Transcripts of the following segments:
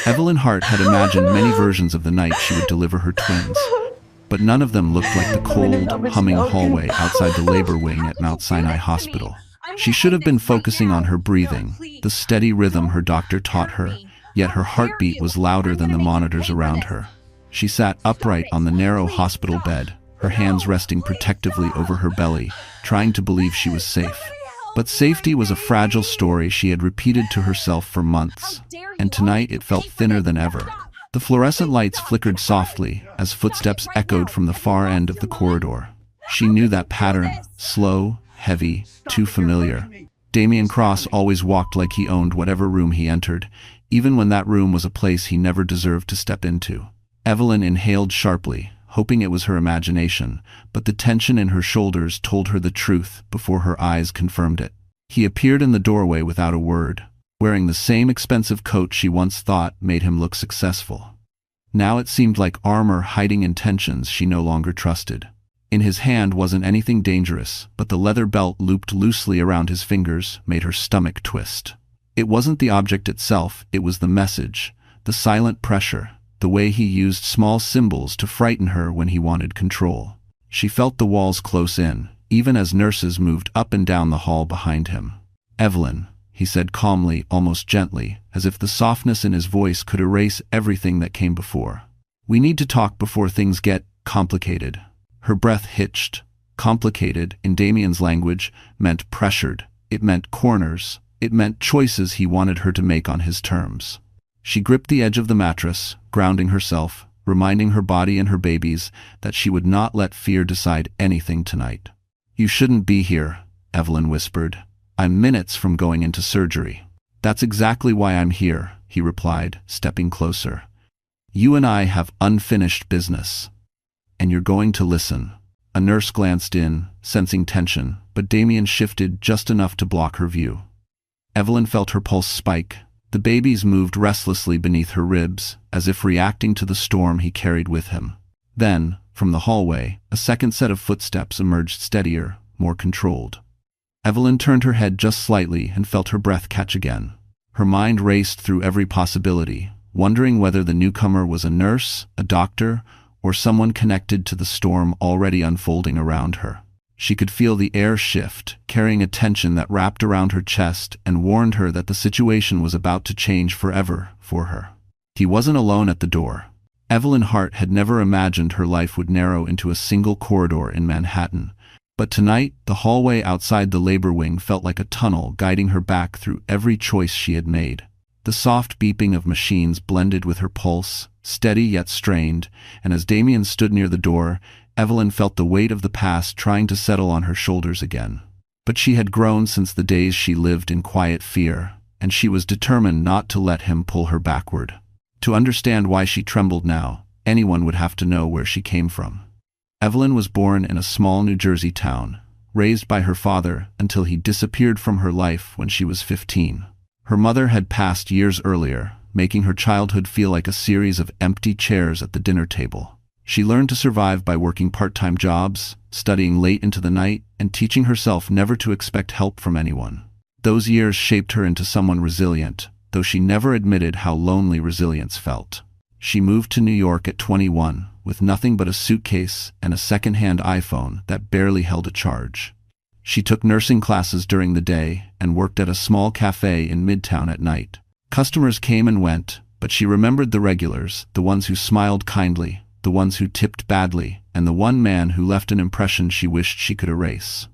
Evelyn Hart had imagined many versions of the night she would deliver her twins, but none of them looked like the cold, humming hallway outside the labor wing at Mount Sinai Hospital. She should have been focusing on her breathing, the steady rhythm her doctor taught her, yet her heartbeat was louder than the monitors around her. She sat upright on the narrow hospital bed, her hands resting protectively over her belly, trying to believe she was safe. But safety was a fragile story she had repeated to herself for months, and tonight it felt thinner than ever. The fluorescent lights flickered softly as footsteps echoed from the far end of the corridor. She knew that pattern, slow, heavy, too familiar. Damien Cross always walked like he owned whatever room he entered, even when that room was a place he never deserved to step into. Evelyn inhaled sharply, hoping it was her imagination, but the tension in her shoulders told her the truth before her eyes confirmed it. He appeared in the doorway without a word, wearing the same expensive coat she once thought made him look successful. Now it seemed like armor hiding intentions she no longer trusted. In his hand wasn't anything dangerous, but the leather belt looped loosely around his fingers made her stomach twist. It wasn't the object itself, it was the message, the silent pressure, the way he used small symbols to frighten her when he wanted control. She felt the walls close in, even as nurses moved up and down the hall behind him. "Evelyn," he said calmly, almost gently, as if the softness in his voice could erase everything that came before. "We need to talk before things get complicated." Her breath hitched. Complicated, in Damien's language, meant pressured. It meant corners. It meant choices he wanted her to make on his terms. She gripped the edge of the mattress, grounding herself, reminding her body and her babies that she would not let fear decide anything tonight. "You shouldn't be here," Evelyn whispered. "I'm minutes from going into surgery." "That's exactly why I'm here," he replied, stepping closer. "You and I have unfinished business. And you're going to listen." A nurse glanced in, sensing tension, but Damien shifted just enough to block her view. Evelyn felt her pulse spike. The babies moved restlessly beneath her ribs, as if reacting to the storm he carried with him. Then, from the hallway, a second set of footsteps emerged steadier, more controlled. Evelyn turned her head just slightly and felt her breath catch again. Her mind raced through every possibility, wondering whether the newcomer was a nurse, a doctor, or someone connected to the storm already unfolding around her. She could feel the air shift, carrying a tension that wrapped around her chest and warned her that the situation was about to change forever for her. He wasn't alone at the door. Evelyn Hart had never imagined her life would narrow into a single corridor in Manhattan, but tonight the hallway outside the labor wing felt like a tunnel guiding her back through every choice she had made. The soft beeping of machines blended with her pulse, steady yet strained, and as Damien stood near the door, Evelyn felt the weight of the past trying to settle on her shoulders again. But she had grown since the days she lived in quiet fear, and she was determined not to let him pull her backward. To understand why she trembled now, anyone would have to know where she came from. Evelyn was born in a small New Jersey town, raised by her father until he disappeared from her life when she was 15. Her mother had passed years earlier, making her childhood feel like a series of empty chairs at the dinner table. She learned to survive by working part-time jobs, studying late into the night, and teaching herself never to expect help from anyone. Those years shaped her into someone resilient, though she never admitted how lonely resilience felt. She moved to New York at 21, with nothing but a suitcase and a second-hand iPhone that barely held a charge. She took nursing classes during the day and worked at a small cafe in Midtown at night. Customers came and went, but she remembered the regulars, the ones who smiled kindly, the ones who tipped badly, and the one man who left an impression she wished she could erase.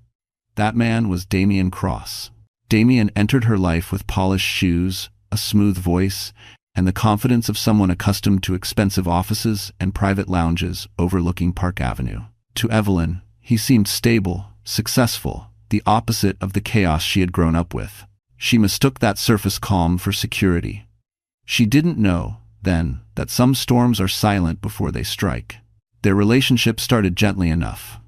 That man was Damien Cross. Damien entered her life with polished shoes, a smooth voice, and the confidence of someone accustomed to expensive offices and private lounges overlooking Park Avenue. To Evelyn, he seemed stable, successful, the opposite of the chaos she had grown up with. She mistook that surface calm for security. She didn't know, then, that some storms are silent before they strike. Their relationship started gently enough.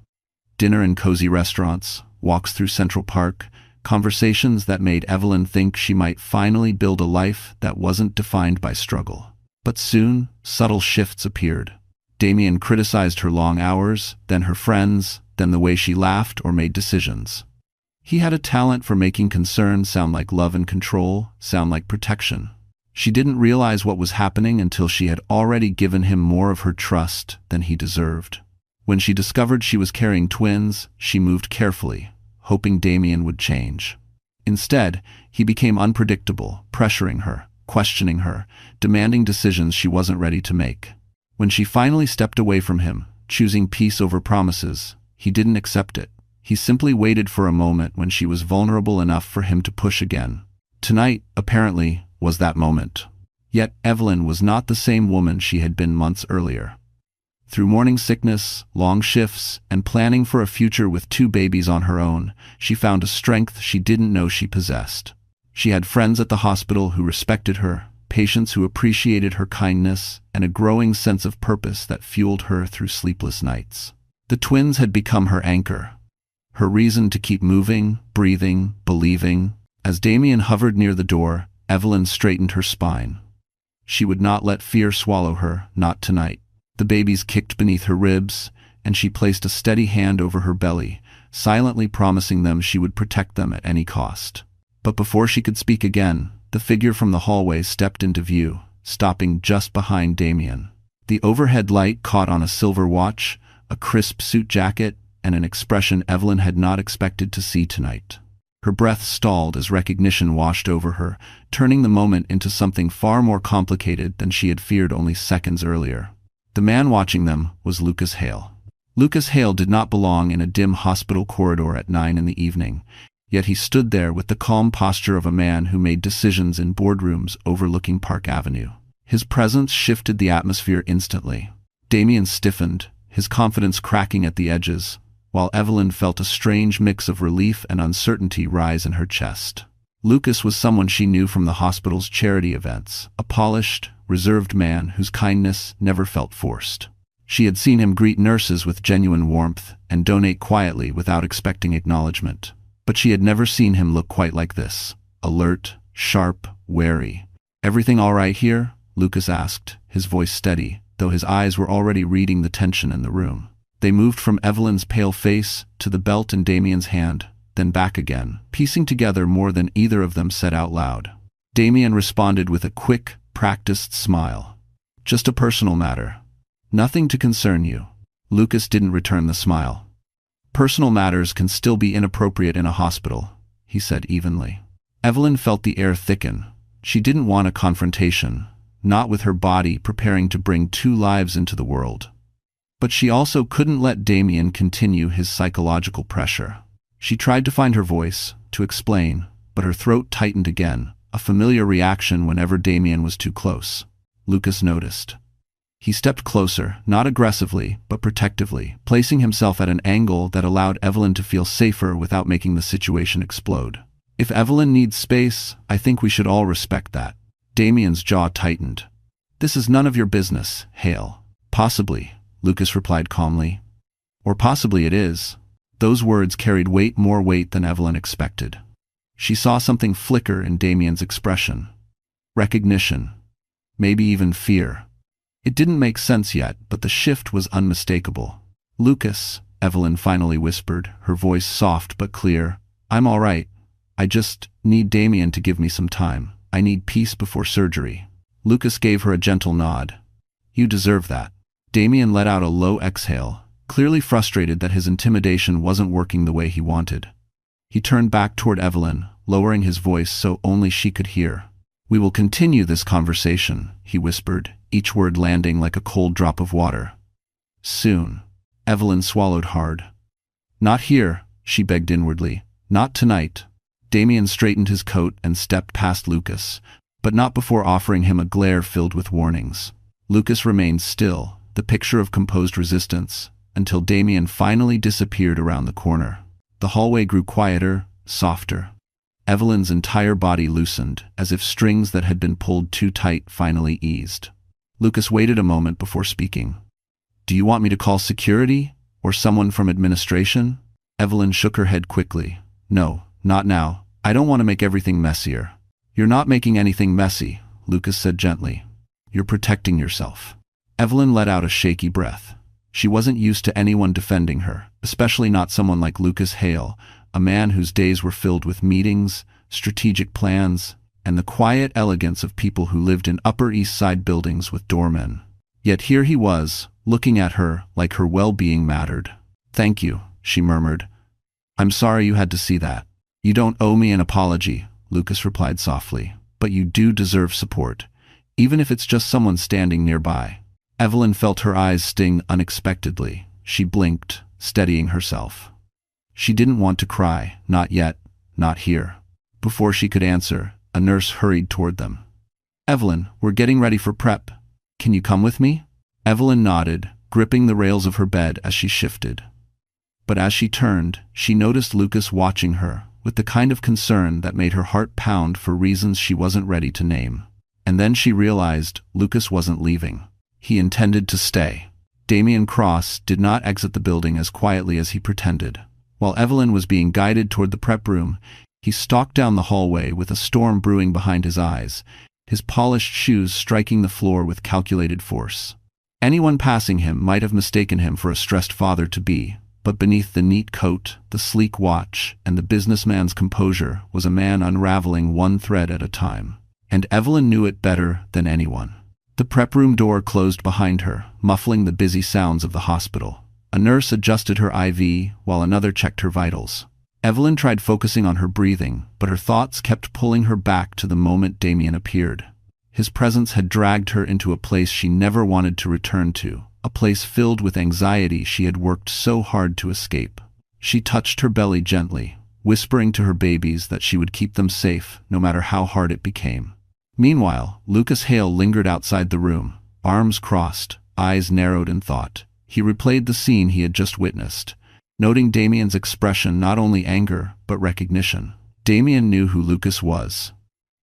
Dinner in cozy restaurants, walks through Central Park, conversations that made Evelyn think she might finally build a life that wasn't defined by struggle. But soon, subtle shifts appeared. Damien criticized her long hours, then her friends, then the way she laughed or made decisions. He had a talent for making concern sound like love and control, sound like protection. She didn't realize what was happening until she had already given him more of her trust than he deserved. When she discovered she was carrying twins, she moved carefully, hoping Damien would change. Instead, he became unpredictable, pressuring her, questioning her, demanding decisions she wasn't ready to make. When she finally stepped away from him, choosing peace over promises, he didn't accept it. He simply waited for a moment when she was vulnerable enough for him to push again. Tonight, apparently, was that moment. Yet Evelyn was not the same woman she had been months earlier. Through morning sickness, long shifts, and planning for a future with 2 babies on her own, she found a strength she didn't know she possessed. She had friends at the hospital who respected her, patients who appreciated her kindness, and a growing sense of purpose that fueled her through sleepless nights. The twins had become her anchor, her reason to keep moving, breathing, believing. As Damien hovered near the door, Evelyn straightened her spine. She would not let fear swallow her, not tonight. The babies kicked beneath her ribs, and she placed a steady hand over her belly, silently promising them she would protect them at any cost. But before she could speak again, the figure from the hallway stepped into view, stopping just behind Damien. The overhead light caught on a silver watch, a crisp suit jacket, and an expression Evelyn had not expected to see tonight. Her breath stalled as recognition washed over her, turning the moment into something far more complicated than she had feared only seconds earlier. The man watching them was Lucas Hale. Lucas Hale did not belong in a dim hospital corridor at 9 in the evening, yet he stood there with the calm posture of a man who made decisions in boardrooms overlooking Park Avenue. His presence shifted the atmosphere instantly. Damien stiffened, his confidence cracking at the edges, while Evelyn felt a strange mix of relief and uncertainty rise in her chest. Lucas was someone she knew from the hospital's charity events, a polished, reserved man whose kindness never felt forced. She had seen him greet nurses with genuine warmth and donate quietly without expecting acknowledgement. But she had never seen him look quite like this. Alert, sharp, wary. "Everything all right here?" Lucas asked, his voice steady, though his eyes were already reading the tension in the room. They moved from Evelyn's pale face to the belt in Damien's hand, then back again, piecing together more than either of them said out loud. Damien responded with a quick, practiced smile. "Just a personal matter. Nothing to concern you." Lucas didn't return the smile. "Personal matters can still be inappropriate in a hospital," he said evenly. Evelyn felt the air thicken. She didn't want a confrontation, not with her body preparing to bring 2 lives into the world. But she also couldn't let Damien continue his psychological pressure. She tried to find her voice, to explain, but her throat tightened again, a familiar reaction whenever Damien was too close. Lucas noticed. He stepped closer, not aggressively, but protectively, placing himself at an angle that allowed Evelyn to feel safer without making the situation explode. "If Evelyn needs space, I think we should all respect that." Damien's jaw tightened. "This is none of your business, Hale." "Possibly," Lucas replied calmly. "Or possibly it is." Those words carried more weight than Evelyn expected. She saw something flicker in Damien's expression. Recognition. Maybe even fear. It didn't make sense yet, but the shift was unmistakable. "Lucas," Evelyn finally whispered, her voice soft but clear, "I'm all right. I just need Damien to give me some time. I need peace before surgery." Lucas gave her a gentle nod. "You deserve that." Damien let out a low exhale, clearly frustrated that his intimidation wasn't working the way he wanted. He turned back toward Evelyn, lowering his voice so only she could hear. "We will continue this conversation," he whispered, each word landing like a cold drop of water. "Soon." Evelyn swallowed hard. "Not here," she begged inwardly. "Not tonight." Damien straightened his coat and stepped past Lucas, but not before offering him a glare filled with warnings. Lucas remained still, the picture of composed resistance, until Damien finally disappeared around the corner. The hallway grew quieter, softer. Evelyn's entire body loosened, as if strings that had been pulled too tight finally eased. Lucas waited a moment before speaking. "Do you want me to call security, or someone from administration?" Evelyn shook her head quickly. "No, not now. I don't want to make everything messier." "You're not making anything messy," Lucas said gently. "You're protecting yourself." Evelyn let out a shaky breath. She wasn't used to anyone defending her, especially not someone like Lucas Hale, a man whose days were filled with meetings, strategic plans, and the quiet elegance of people who lived in Upper East Side buildings with doormen. Yet here he was, looking at her like her well-being mattered. "Thank you," she murmured. "I'm sorry you had to see that." "You don't owe me an apology," Lucas replied softly, "but you do deserve support, even if it's just someone standing nearby." Evelyn felt her eyes sting unexpectedly. She blinked, steadying herself. She didn't want to cry, not yet, not here. Before she could answer, a nurse hurried toward them. "Evelyn, we're getting ready for prep. Can you come with me?" Evelyn nodded, gripping the rails of her bed as she shifted. But as she turned, she noticed Lucas watching her, with the kind of concern that made her heart pound for reasons she wasn't ready to name. And then she realized Lucas wasn't leaving. He intended to stay. Damien Cross did not exit the building as quietly as he pretended. While Evelyn was being guided toward the prep room, he stalked down the hallway with a storm brewing behind his eyes, his polished shoes striking the floor with calculated force. Anyone passing him might have mistaken him for a stressed father-to-be, but beneath the neat coat, the sleek watch, and the businessman's composure was a man unraveling one thread at a time. And Evelyn knew it better than anyone. The prep room door closed behind her, muffling the busy sounds of the hospital. A nurse adjusted her IV, while another checked her vitals. Evelyn tried focusing on her breathing, but her thoughts kept pulling her back to the moment Damien appeared. His presence had dragged her into a place she never wanted to return to, a place filled with anxiety she had worked so hard to escape. She touched her belly gently, whispering to her babies that she would keep them safe no matter how hard it became. Meanwhile, Lucas Hale lingered outside the room, arms crossed, eyes narrowed in thought. He replayed the scene he had just witnessed, noting Damien's expression, not only anger, but recognition. Damien knew who Lucas was,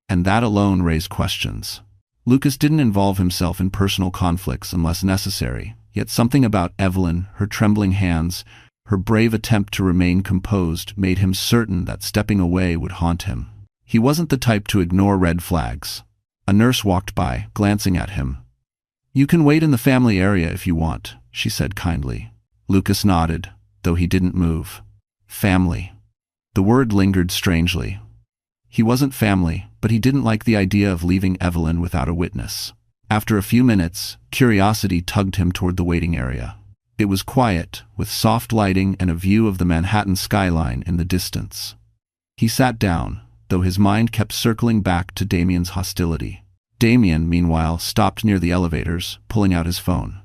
and that alone raised questions. Lucas didn't involve himself in personal conflicts unless necessary, yet something about Evelyn, her trembling hands, her brave attempt to remain composed, made him certain that stepping away would haunt him. He wasn't the type to ignore red flags. A nurse walked by, glancing at him. "You can wait in the family area if you want," she said kindly. Lucas nodded, though he didn't move. Family. The word lingered strangely. He wasn't family, but he didn't like the idea of leaving Evelyn without a witness. After a few minutes, curiosity tugged him toward the waiting area. It was quiet, with soft lighting and a view of the Manhattan skyline in the distance. He sat down, though his mind kept circling back to Damien's hostility. Damien, meanwhile, stopped near the elevators, pulling out his phone.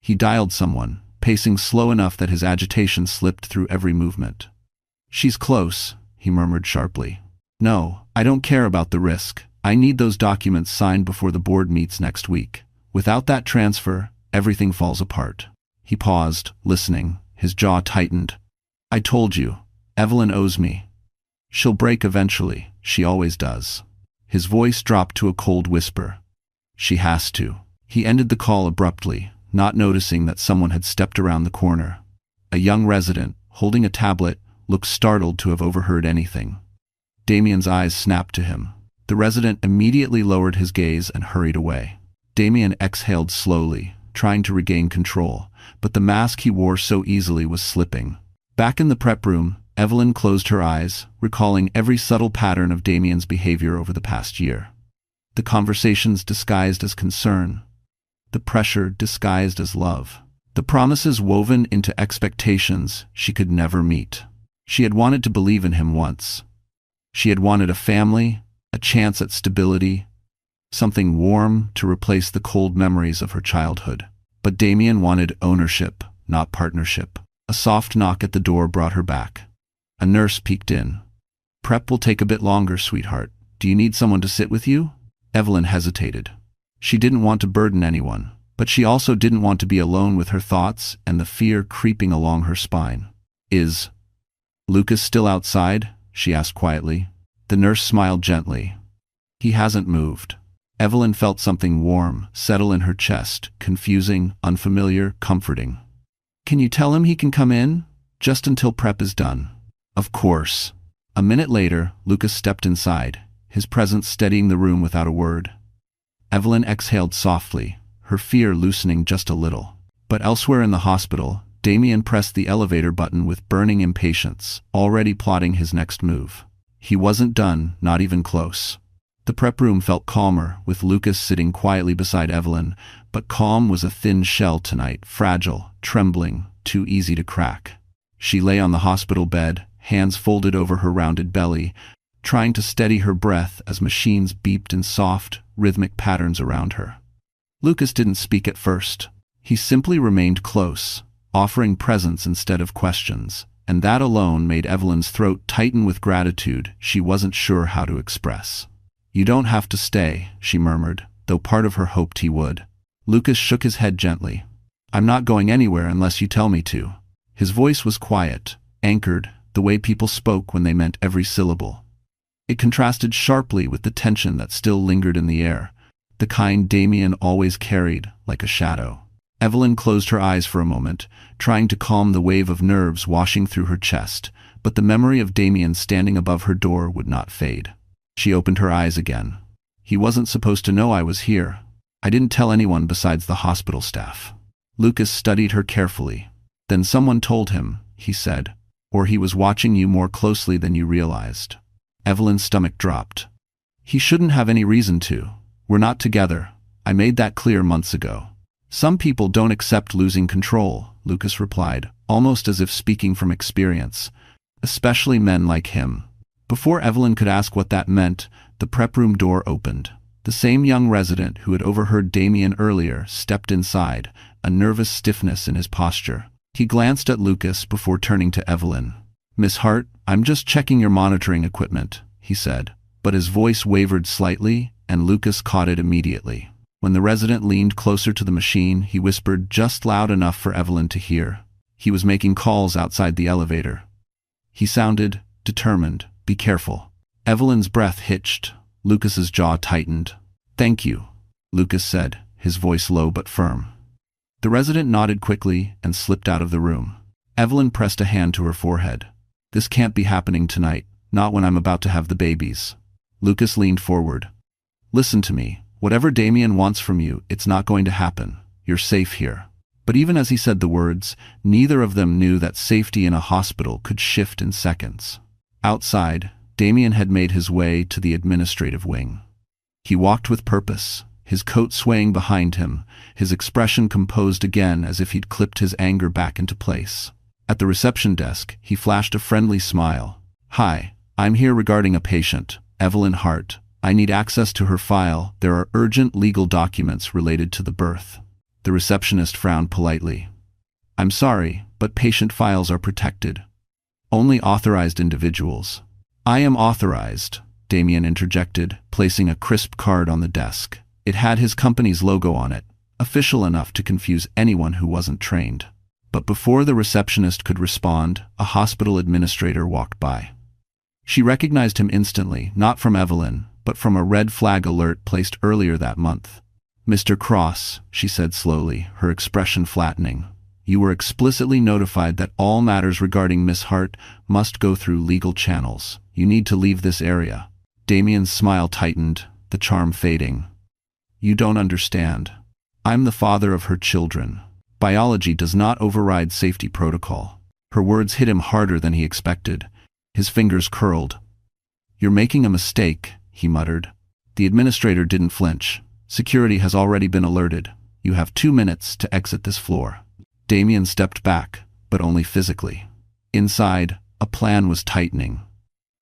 He dialed someone, pacing slow enough that his agitation slipped through every movement. "She's close," he murmured sharply. "No, I don't care about the risk. I need those documents signed before the board meets next week. Without that transfer, everything falls apart." He paused, listening, his jaw tightened. "I told you, Evelyn owes me. She'll break eventually, she always does." His voice dropped to a cold whisper. "She has to." He ended the call abruptly, not noticing that someone had stepped around the corner. A young resident, holding a tablet, looked startled to have overheard anything. Damien's eyes snapped to him. The resident immediately lowered his gaze and hurried away. Damien exhaled slowly, trying to regain control, but the mask he wore so easily was slipping. Back in the prep room, Evelyn closed her eyes, recalling every subtle pattern of Damien's behavior over the past year. The conversations disguised as concern, the pressure disguised as love, the promises woven into expectations she could never meet. She had wanted to believe in him once. She had wanted a family, a chance at stability, something warm to replace the cold memories of her childhood. But Damien wanted ownership, not partnership. A soft knock at the door brought her back. A nurse peeked in. "Prep will take a bit longer, sweetheart. Do you need someone to sit with you?" Evelyn hesitated. She didn't want to burden anyone, but she also didn't want to be alone with her thoughts and the fear creeping along her spine. "Is Lucas still outside?" she asked quietly. The nurse smiled gently. "He hasn't moved." Evelyn felt something warm settle in her chest, confusing, unfamiliar, comforting. "Can you tell him he can come in? Just until prep is done." "Of course." A minute later, Lucas stepped inside, his presence steadying the room without a word. Evelyn exhaled softly, her fear loosening just a little. But elsewhere in the hospital, Damien pressed the elevator button with burning impatience, already plotting his next move. He wasn't done, not even close. The prep room felt calmer, with Lucas sitting quietly beside Evelyn, but calm was a thin shell tonight, fragile, trembling, too easy to crack. She lay on the hospital bed, hands folded over her rounded belly, trying to steady her breath as machines beeped in soft, rhythmic patterns around her. Lucas didn't speak at first. He simply remained close, offering presence instead of questions, and that alone made Evelyn's throat tighten with gratitude she wasn't sure how to express. "You don't have to stay," she murmured, though part of her hoped he would. Lucas shook his head gently. "I'm not going anywhere unless you tell me to." His voice was quiet, anchored, the way people spoke when they meant every syllable. It contrasted sharply with the tension that still lingered in the air, the kind Damien always carried like a shadow. Evelyn closed her eyes for a moment, trying to calm the wave of nerves washing through her chest, but the memory of Damien standing above her door would not fade. She opened her eyes again. "He wasn't supposed to know I was here. I didn't tell anyone besides the hospital staff." Lucas studied her carefully. "Then someone told him," he said, "or he was watching you more closely than you realized." Evelyn's stomach dropped. "He shouldn't have any reason to. We're not together. I made that clear months ago." "Some people don't accept losing control," Lucas replied, almost as if speaking from experience. "Especially men like him." Before Evelyn could ask what that meant, the prep room door opened. The same young resident who had overheard Damien earlier stepped inside, a nervous stiffness in his posture. He glanced at Lucas before turning to Evelyn. "Miss Hart, I'm just checking your monitoring equipment," he said, but his voice wavered slightly, and Lucas caught it immediately. When the resident leaned closer to the machine, he whispered just loud enough for Evelyn to hear. He was making calls outside the elevator. He sounded determined. "Be careful." Evelyn's breath hitched. Lucas's jaw tightened. "Thank you," Lucas said, his voice low but firm. The resident nodded quickly and slipped out of the room. Evelyn pressed a hand to her forehead. "This can't be happening tonight, not when I'm about to have the babies." Lucas leaned forward. "Listen to me. Whatever Damien wants from you, it's not going to happen. You're safe here." But even as he said the words, neither of them knew that safety in a hospital could shift in seconds. Outside, Damien had made his way to the administrative wing. He walked with purpose, his coat swaying behind him, his expression composed again as if he'd clipped his anger back into place. At the reception desk, he flashed a friendly smile. "Hi, I'm here regarding a patient, Evelyn Hart. I need access to her file. There are urgent legal documents related to the birth." The receptionist frowned politely. "I'm sorry, but patient files are protected. Only authorized individuals." "I am authorized," Damien interjected, placing a crisp card on the desk. It had his company's logo on it, official enough to confuse anyone who wasn't trained. But before the receptionist could respond, a hospital administrator walked by. She recognized him instantly, not from Evelyn, but from a red flag alert placed earlier that month. "Mr. Cross," she said slowly, her expression flattening, "you were explicitly notified that all matters regarding Miss Hart must go through legal channels. You need to leave this area." Damien's smile tightened, the charm fading. "You don't understand. I'm the father of her children. Biology does not override safety protocol." Her words hit him harder than he expected. His fingers curled. "You're making a mistake," he muttered. The administrator didn't flinch. "Security has already been alerted. You have 2 minutes to exit this floor." Damien stepped back, but only physically. Inside, a plan was tightening.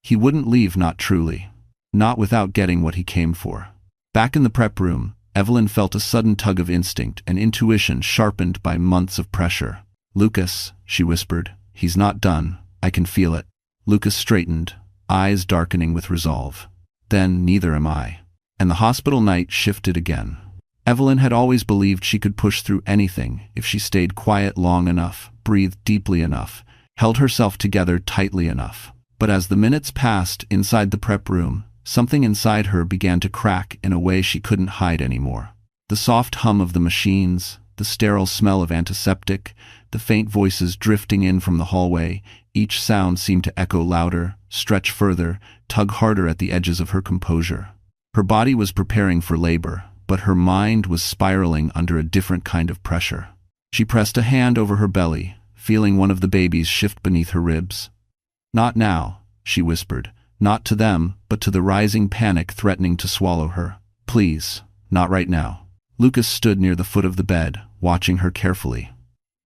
He wouldn't leave, not truly. Not without getting what he came for. Back in the prep room, Evelyn felt a sudden tug of instinct and intuition sharpened by months of pressure. "Lucas," she whispered, "he's not done. I can feel it." Lucas straightened, eyes darkening with resolve. "Then neither am I." And the hospital night shifted again. Evelyn had always believed she could push through anything if she stayed quiet long enough, breathed deeply enough, held herself together tightly enough. But as the minutes passed inside the prep room, something inside her began to crack in a way she couldn't hide anymore. The soft hum of the machines, the sterile smell of antiseptic, the faint voices drifting in from the hallway, each sound seemed to echo louder, stretch further, tug harder at the edges of her composure. Her body was preparing for labor, but her mind was spiraling under a different kind of pressure. She pressed a hand over her belly, feeling one of the babies shift beneath her ribs. "Not now," she whispered, Not to them, but to the rising panic threatening to swallow her. Please, not right now. Lucas stood near the foot of the bed, watching her carefully.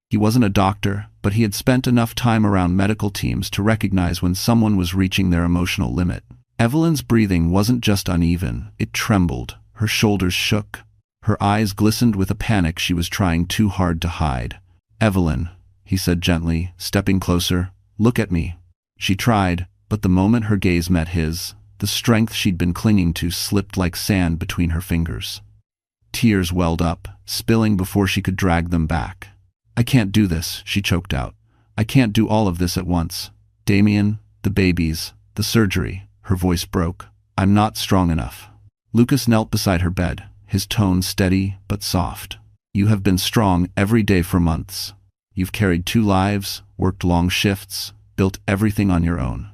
He wasn't a doctor, but he had spent enough time around medical teams to recognize when someone was reaching their emotional limit. Evelyn's breathing wasn't just uneven, it trembled, her shoulders shook. Her eyes glistened with a panic she was trying too hard to hide. "Evelyn," he said gently, stepping closer, "look at me." She tried, but the moment her gaze met his, the strength she'd been clinging to slipped like sand between her fingers. Tears welled up, spilling before she could drag them back. "I can't do this," she choked out. "I can't do all of this at once. Damien, the babies, the surgery." Her voice broke. "I'm not strong enough." Lucas knelt beside her bed, his tone steady but soft. "You have been strong every day for months. You've carried 2 lives, worked long shifts, built everything on your own.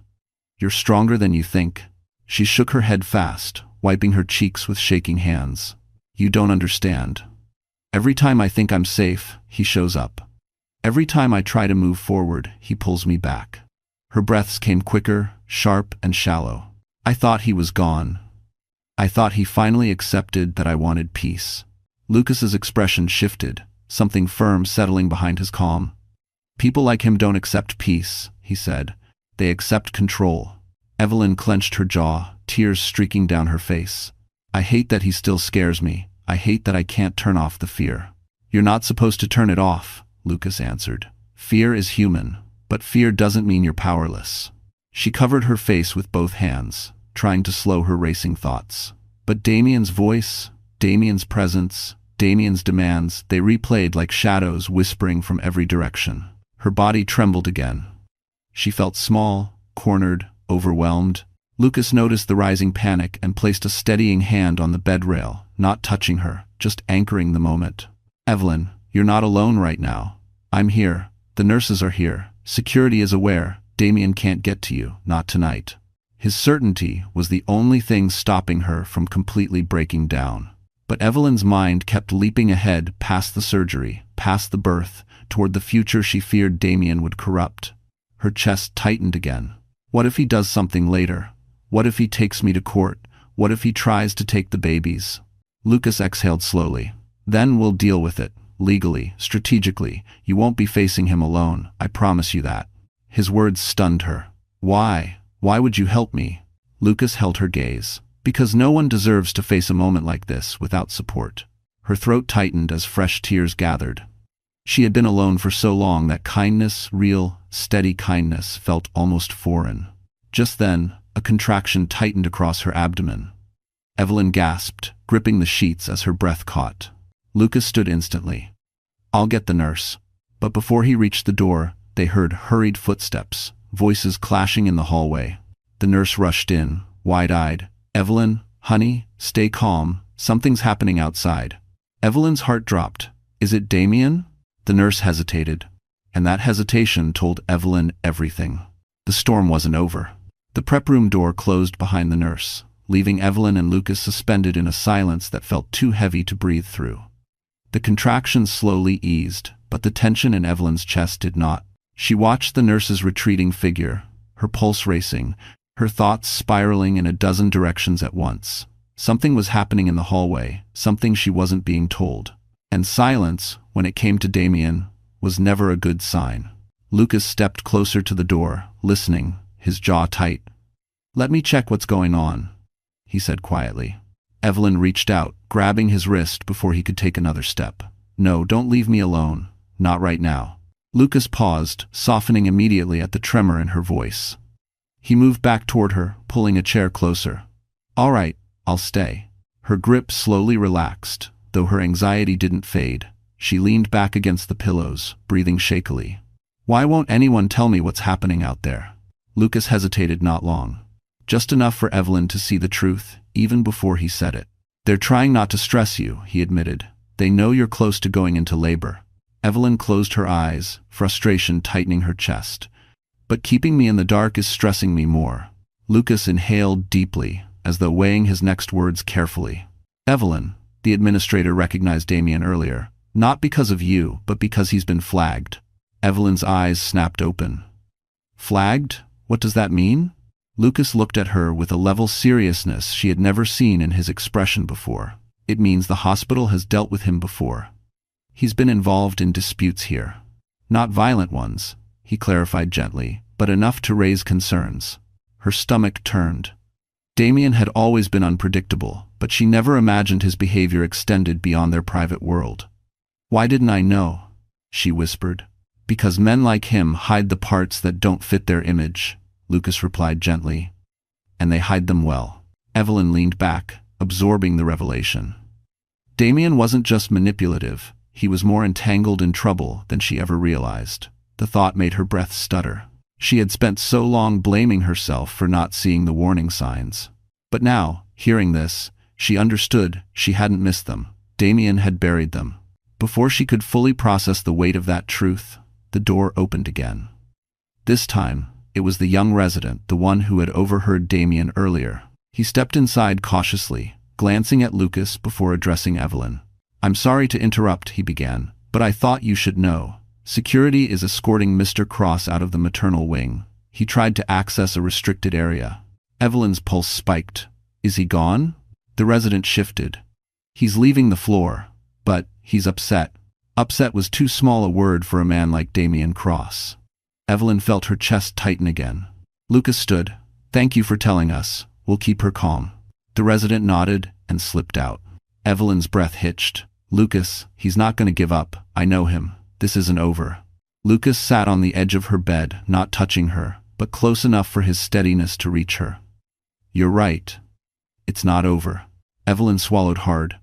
You're stronger than you think." She shook her head fast, wiping her cheeks with shaking hands. "You don't understand. Every time I think I'm safe, he shows up. Every time I try to move forward, he pulls me back." Her breaths came quicker, sharp and shallow. "I thought he was gone. I thought he finally accepted that I wanted peace." Lucas's expression shifted, something firm settling behind his calm. "People like him don't accept peace," he said. "They accept control." Evelyn clenched her jaw, tears streaking down her face. "I hate that he still scares me. I hate that I can't turn off the fear." "You're not supposed to turn it off," Lucas answered. "Fear is human, but fear doesn't mean you're powerless." She covered her face with both hands, trying to slow her racing thoughts. But Damien's voice, Damien's presence, Damien's demands, they replayed like shadows whispering from every direction. Her body trembled again. She felt small, cornered, overwhelmed. Lucas noticed the rising panic and placed a steadying hand on the bed rail, not touching her, just anchoring the moment. "Evelyn, you're not alone right now. I'm here. The nurses are here. Security is aware. Damien can't get to you, not tonight." His certainty was the only thing stopping her from completely breaking down. But Evelyn's mind kept leaping ahead past the surgery, past the birth, toward the future she feared Damien would corrupt. Her chest tightened again. What if he does something later? What if he takes me to court? What if he tries to take the babies? Lucas exhaled slowly. "Then we'll deal with it, legally, strategically. You won't be facing him alone, I promise you that." His words stunned her. "Why? Why would you help me?" Lucas held her gaze. "Because no one deserves to face a moment like this without support." Her throat tightened as fresh tears gathered. She had been alone for so long that kindness, real, steady kindness, felt almost foreign. Just then, a contraction tightened across her abdomen. Evelyn gasped, gripping the sheets as her breath caught. Lucas stood instantly. "I'll get the nurse." But before he reached the door, they heard hurried footsteps, voices clashing in the hallway. The nurse rushed in, wide-eyed. "Evelyn, honey, stay calm. Something's happening outside." Evelyn's heart dropped. "Is it Damien?" The nurse hesitated, and that hesitation told Evelyn everything. The storm wasn't over. The prep room door closed behind the nurse, leaving Evelyn and Lucas suspended in a silence that felt too heavy to breathe through. The contractions slowly eased, but the tension in Evelyn's chest did not. She watched the nurse's retreating figure, her pulse racing, her thoughts spiraling in a dozen directions at once. Something was happening in the hallway, something she wasn't being told. And silence, when it came to Damien, was never a good sign. Lucas stepped closer to the door, listening, his jaw tight. "Let me check what's going on," he said quietly. Evelyn reached out, grabbing his wrist before he could take another step. "No, don't leave me alone. Not right now." Lucas paused, softening immediately at the tremor in her voice. He moved back toward her, pulling a chair closer. "All right, I'll stay." Her grip slowly relaxed, though her anxiety didn't fade. She leaned back against the pillows, breathing shakily. "Why won't anyone tell me what's happening out there?" Lucas hesitated not long. Just enough for Evelyn to see the truth, even before he said it. "They're trying not to stress you," he admitted. "They know you're close to going into labor." Evelyn closed her eyes, frustration tightening her chest. "But keeping me in the dark is stressing me more." Lucas inhaled deeply, as though weighing his next words carefully. "Evelyn," the administrator recognized Damien earlier, "not because of you, but because he's been flagged." Evelyn's eyes snapped open. "Flagged? What does that mean?" Lucas looked at her with a level seriousness she had never seen in his expression before. It means the hospital has dealt with him before. He's been involved in disputes here. Not violent ones, he clarified gently, but enough to raise concerns. Her stomach turned. Damien had always been unpredictable, but she never imagined his behavior extended beyond their private world. "Why didn't I know?" she whispered. "Because men like him hide the parts that don't fit their image," Lucas replied gently. "And they hide them well." Evelyn leaned back, absorbing the revelation. Damien wasn't just manipulative, he was more entangled in trouble than she ever realized. The thought made her breath stutter. She had spent so long blaming herself for not seeing the warning signs. But now, hearing this, she understood she hadn't missed them. Damien had buried them. Before she could fully process the weight of that truth, the door opened again. This time, it was the young resident, the one who had overheard Damien earlier. He stepped inside cautiously, glancing at Lucas before addressing Evelyn. "I'm sorry to interrupt," he began, "but I thought you should know. Security is escorting Mr. Cross out of the maternal wing. He tried to access a restricted area." Evelyn's pulse spiked. "Is he gone?" The resident shifted. "He's leaving the floor, but he's upset." Upset was too small a word for a man like Damien Cross. Evelyn felt her chest tighten again. Lucas stood. "Thank you for telling us. We'll keep her calm." The resident nodded and slipped out. Evelyn's breath hitched. "Lucas, he's not going to give up. I know him. This isn't over." Lucas sat on the edge of her bed, not touching her, but close enough for his steadiness to reach her. "You're right. It's not over." Evelyn swallowed hard.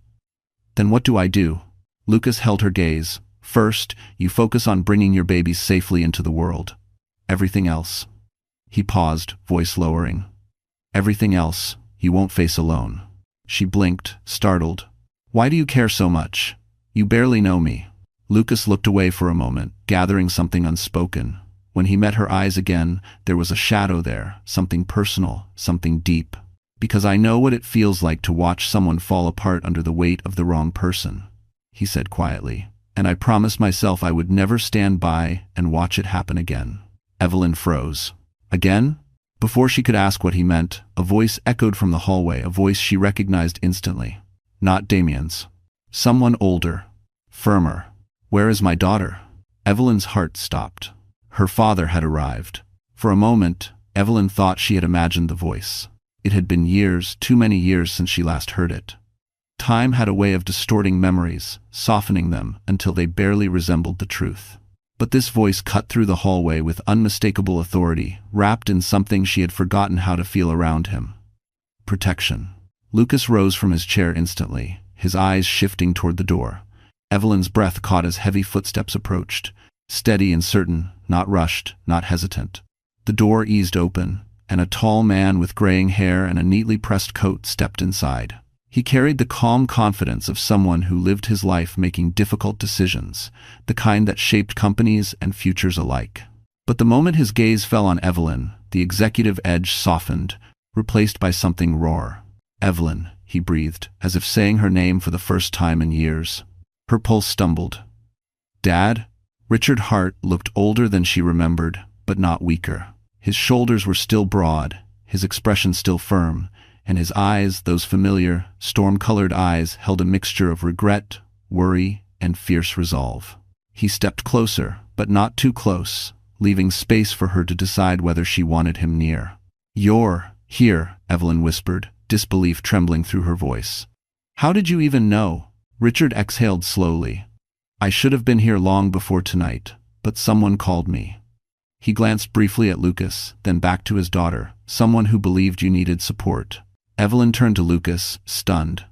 "Then what do I do?" Lucas held her gaze. "First, you focus on bringing your babies safely into the world. Everything else." He paused, voice lowering. "Everything else, you won't face alone." She blinked, startled. "Why do you care so much? You barely know me." Lucas looked away for a moment, gathering something unspoken. When he met her eyes again, there was a shadow there, something personal, something deep. "Because I know what it feels like to watch someone fall apart under the weight of the wrong person," he said quietly. "And I promised myself I would never stand by and watch it happen again." Evelyn froze. "Again?" Before she could ask what he meant, a voice echoed from the hallway, a voice she recognized instantly. Not Damien's. Someone older, firmer. "Where is my daughter?" Evelyn's heart stopped. Her father had arrived. For a moment, Evelyn thought she had imagined the voice. It had been years, too many years since she last heard it. Time had a way of distorting memories, softening them until they barely resembled the truth. But this voice cut through the hallway with unmistakable authority, wrapped in something she had forgotten how to feel around him. Protection. Lucas rose from his chair instantly, his eyes shifting toward the door. Evelyn's breath caught as heavy footsteps approached, steady and certain, not rushed, not hesitant. The door eased open, and a tall man with graying hair and a neatly pressed coat stepped inside. He carried the calm confidence of someone who lived his life making difficult decisions, the kind that shaped companies and futures alike. But the moment his gaze fell on Evelyn, the executive edge softened, replaced by something raw. "Evelyn," he breathed, as if saying her name for the first time in years. Her pulse stumbled. "Dad?" Richard Hart looked older than she remembered, but not weaker. His shoulders were still broad, his expression still firm, and his eyes, those familiar, storm-colored eyes, held a mixture of regret, worry, and fierce resolve. He stepped closer, but not too close, leaving space for her to decide whether she wanted him near. "You're here," Evelyn whispered, disbelief trembling through her voice. "How did you even know?" Richard exhaled slowly. "I should have been here long before tonight, but someone called me." He glanced briefly at Lucas, then back to his daughter, "Someone who believed you needed support." Evelyn turned to Lucas, stunned.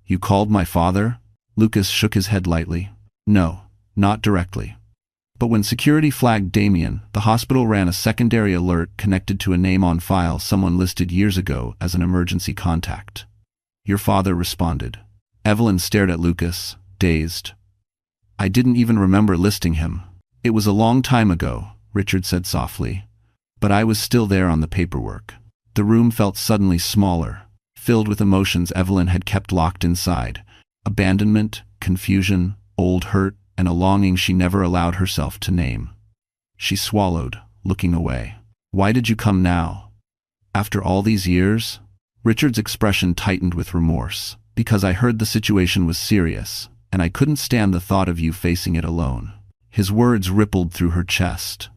"You called my father?" Lucas shook his head lightly. "No, not directly. But when security flagged Damien, the hospital ran a secondary alert connected to a name on file someone listed years ago as an emergency contact. Your father responded." Evelyn stared at Lucas, dazed. "I didn't even remember listing him." "It was a long time ago," Richard said softly. "But I was still there on the paperwork." The room felt suddenly smaller, filled with emotions Evelyn had kept locked inside. Abandonment, confusion, old hurt, and a longing she never allowed herself to name. She swallowed, looking away. "Why did you come now?" After all these years? Richard's expression tightened with remorse. Because I heard the situation was serious, and I couldn't stand the thought of you facing it alone. His words rippled through her chest.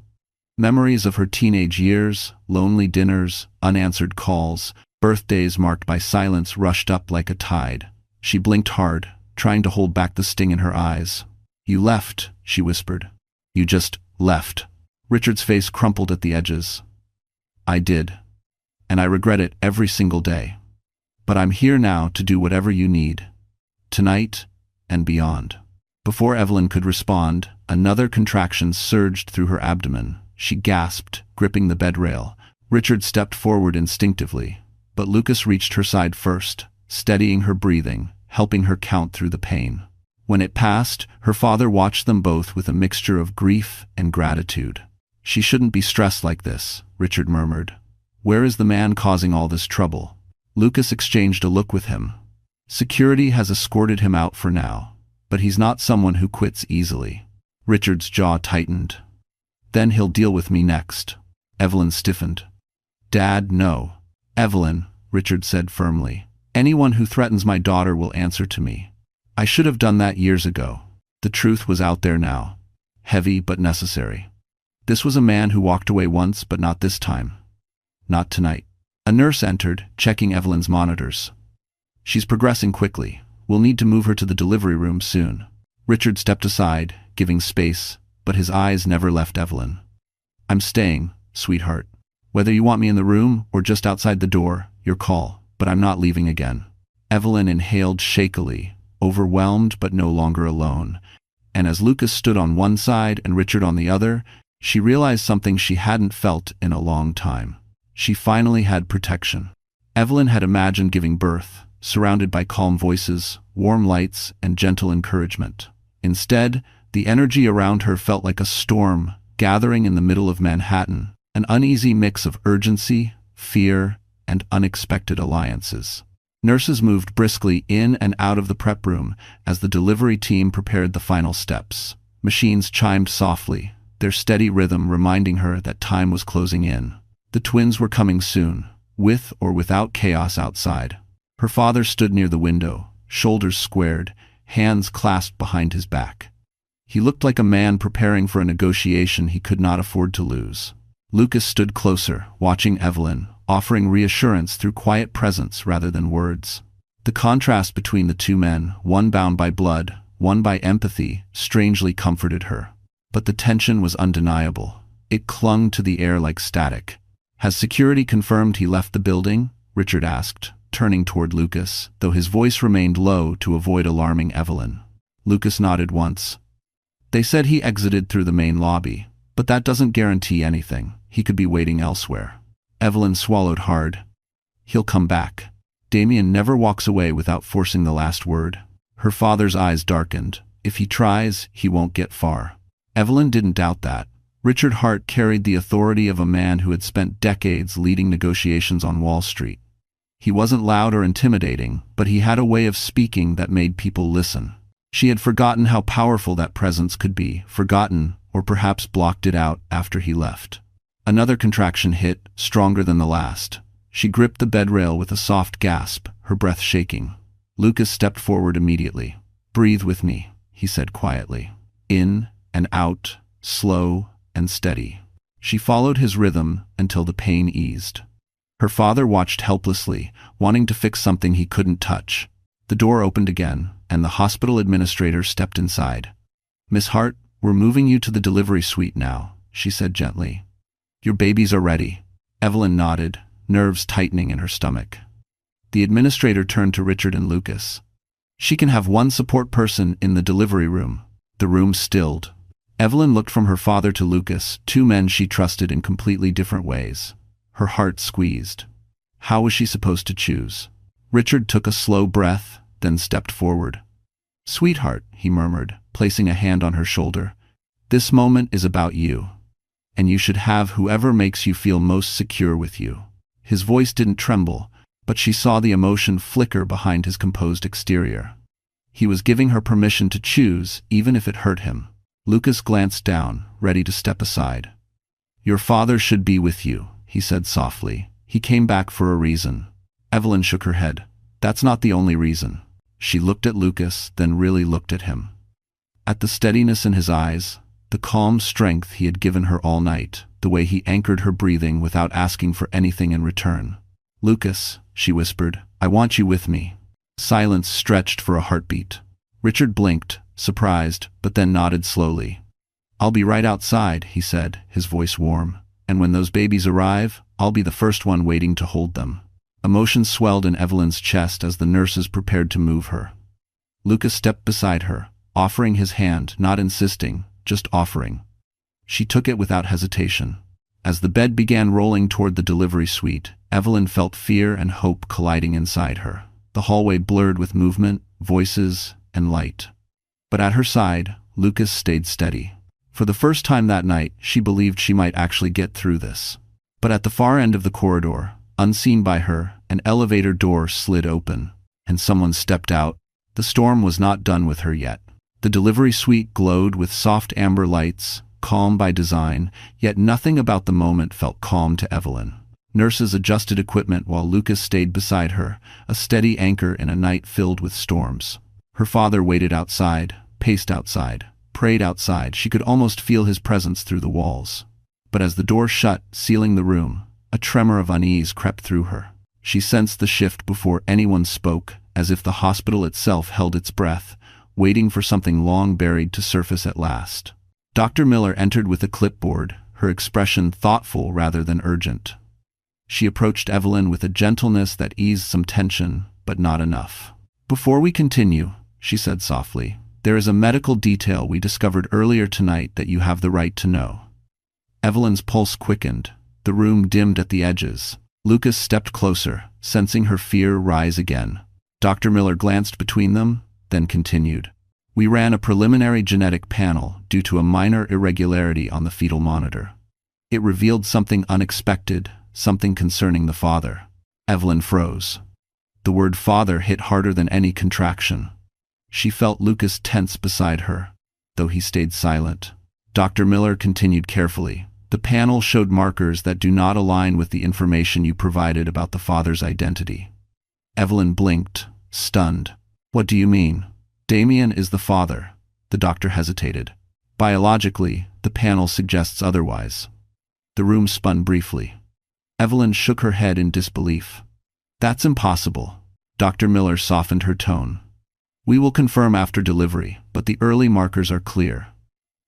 Memories of her teenage years, lonely dinners, unanswered calls, birthdays marked by silence rushed up like a tide. She blinked hard, trying to hold back the sting in her eyes. You left, she whispered. You just left. Richard's face crumpled at the edges. I did. And I regret it every single day. But I'm here now to do whatever you need. Tonight and beyond. Before Evelyn could respond, another contraction surged through her abdomen. She gasped, gripping the bed rail. Richard stepped forward instinctively, but Lucas reached her side first, steadying her breathing, helping her count through the pain. When it passed, her father watched them both with a mixture of grief and gratitude. She shouldn't be stressed like this, Richard murmured. Where is the man causing all this trouble? Lucas exchanged a look with him. Security has escorted him out for now, but he's not someone who quits easily. Richard's jaw tightened. Then he'll deal with me next. Evelyn stiffened. Dad, no. Evelyn, Richard said firmly. Anyone who threatens my daughter will answer to me. I should have done that years ago. The truth was out there now. Heavy but necessary. This was a man who walked away once, but not this time. Not tonight. A nurse entered, checking Evelyn's monitors. She's progressing quickly. We'll need to move her to the delivery room soon. Richard stepped aside, giving space, but his eyes never left Evelyn. I'm staying, sweetheart. Whether you want me in the room or just outside the door, your call, but I'm not leaving again. Evelyn inhaled shakily, overwhelmed but no longer alone, and as Lucas stood on one side and Richard on the other, she realized something she hadn't felt in a long time. She finally had protection. Evelyn had imagined giving birth, surrounded by calm voices, warm lights, and gentle encouragement. Instead, the energy around her felt like a storm gathering in the middle of Manhattan, an uneasy mix of urgency, fear, and unexpected alliances. Nurses moved briskly in and out of the prep room as the delivery team prepared the final steps. Machines chimed softly, their steady rhythm reminding her that time was closing in. The twins were coming soon, with or without chaos outside. Her father stood near the window, shoulders squared, hands clasped behind his back. He looked like a man preparing for a negotiation he could not afford to lose. Lucas stood closer, watching Evelyn, offering reassurance through quiet presence rather than words. The contrast between the two men, one bound by blood, one by empathy, strangely comforted her. But the tension was undeniable. It clung to the air like static. Has security confirmed he left the building? Richard asked, turning toward Lucas, though his voice remained low to avoid alarming Evelyn. Lucas nodded once. They said he exited through the main lobby, but that doesn't guarantee anything. He could be waiting elsewhere. Evelyn swallowed hard. He'll come back. Damien never walks away without forcing the last word. Her father's eyes darkened. If he tries, he won't get far. Evelyn didn't doubt that. Richard Hart carried the authority of a man who had spent decades leading negotiations on Wall Street. He wasn't loud or intimidating, but he had a way of speaking that made people listen. She had forgotten how powerful that presence could be, forgotten, or perhaps blocked it out after he left. Another contraction hit, stronger than the last. She gripped the bed rail with a soft gasp, her breath shaking. Lucas stepped forward immediately. Breathe with me, he said quietly. In and out, slow and steady. She followed his rhythm until the pain eased. Her father watched helplessly, wanting to fix something he couldn't touch. The door opened again, and the hospital administrator stepped inside. Miss Hart, we're moving you to the delivery suite now, she said gently. Your babies are ready. Evelyn nodded, nerves tightening in her stomach. The administrator turned to Richard and Lucas. She can have one support person in the delivery room. The room stilled. Evelyn looked from her father to Lucas, two men she trusted in completely different ways. Her heart squeezed. How was she supposed to choose? Richard took a slow breath, then stepped forward. Sweetheart, he murmured, placing a hand on her shoulder. This moment is about you, and you should have whoever makes you feel most secure with you. His voice didn't tremble, but she saw the emotion flicker behind his composed exterior. He was giving her permission to choose, even if it hurt him. Lucas glanced down, ready to step aside. Your father should be with you, he said softly, He came back for a reason. Evelyn shook her head. That's not the only reason. She looked at Lucas, then really looked at him. At the steadiness in his eyes, the calm strength he had given her all night, the way he anchored her breathing without asking for anything in return. "Lucas," she whispered, "I want you with me." Silence stretched for a heartbeat. Richard blinked, surprised, but then nodded slowly. "I'll be right outside," he said, his voice warm. "And when those babies arrive, I'll be the first one waiting to hold them." Emotion swelled in Evelyn's chest as the nurses prepared to move her. Lucas stepped beside her, offering his hand, not insisting, just offering. She took it without hesitation. As the bed began rolling toward the delivery suite, Evelyn felt fear and hope colliding inside her. The hallway blurred with movement, voices, and light. But at her side, Lucas stayed steady. For the first time that night, she believed she might actually get through this. But at the far end of the corridor, unseen by her, an elevator door slid open, and someone stepped out. The storm was not done with her yet. The delivery suite glowed with soft amber lights, calm by design, yet nothing about the moment felt calm to Evelyn. Nurses adjusted equipment while Lucas stayed beside her, a steady anchor in a night filled with storms. Her father waited outside, paced outside, prayed outside. She could almost feel his presence through the walls. But as the door shut, sealing the room, a tremor of unease crept through her. She sensed the shift before anyone spoke, as if the hospital itself held its breath, waiting for something long buried to surface at last. Dr. Miller entered with a clipboard, her expression thoughtful rather than urgent. She approached Evelyn with a gentleness that eased some tension, but not enough. "Before we continue," she said softly, "there is a medical detail we discovered earlier tonight that you have the right to know." Evelyn's pulse quickened. The room dimmed at the edges. Lucas stepped closer, sensing her fear rise again. Dr. Miller glanced between them, then continued. "We ran a preliminary genetic panel due to a minor irregularity on the fetal monitor. It revealed something unexpected, something concerning the father." Evelyn froze. The word father hit harder than any contraction. She felt Lucas tense beside her, though he stayed silent. Dr. Miller continued carefully. "The panel showed markers that do not align with the information you provided about the father's identity." Evelyn blinked, stunned. "What do you mean?" "Damien is the father." The doctor hesitated. "Biologically, the panel suggests otherwise." The room spun briefly. Evelyn shook her head in disbelief. "That's impossible." Dr. Miller softened her tone. "We will confirm after delivery, but the early markers are clear.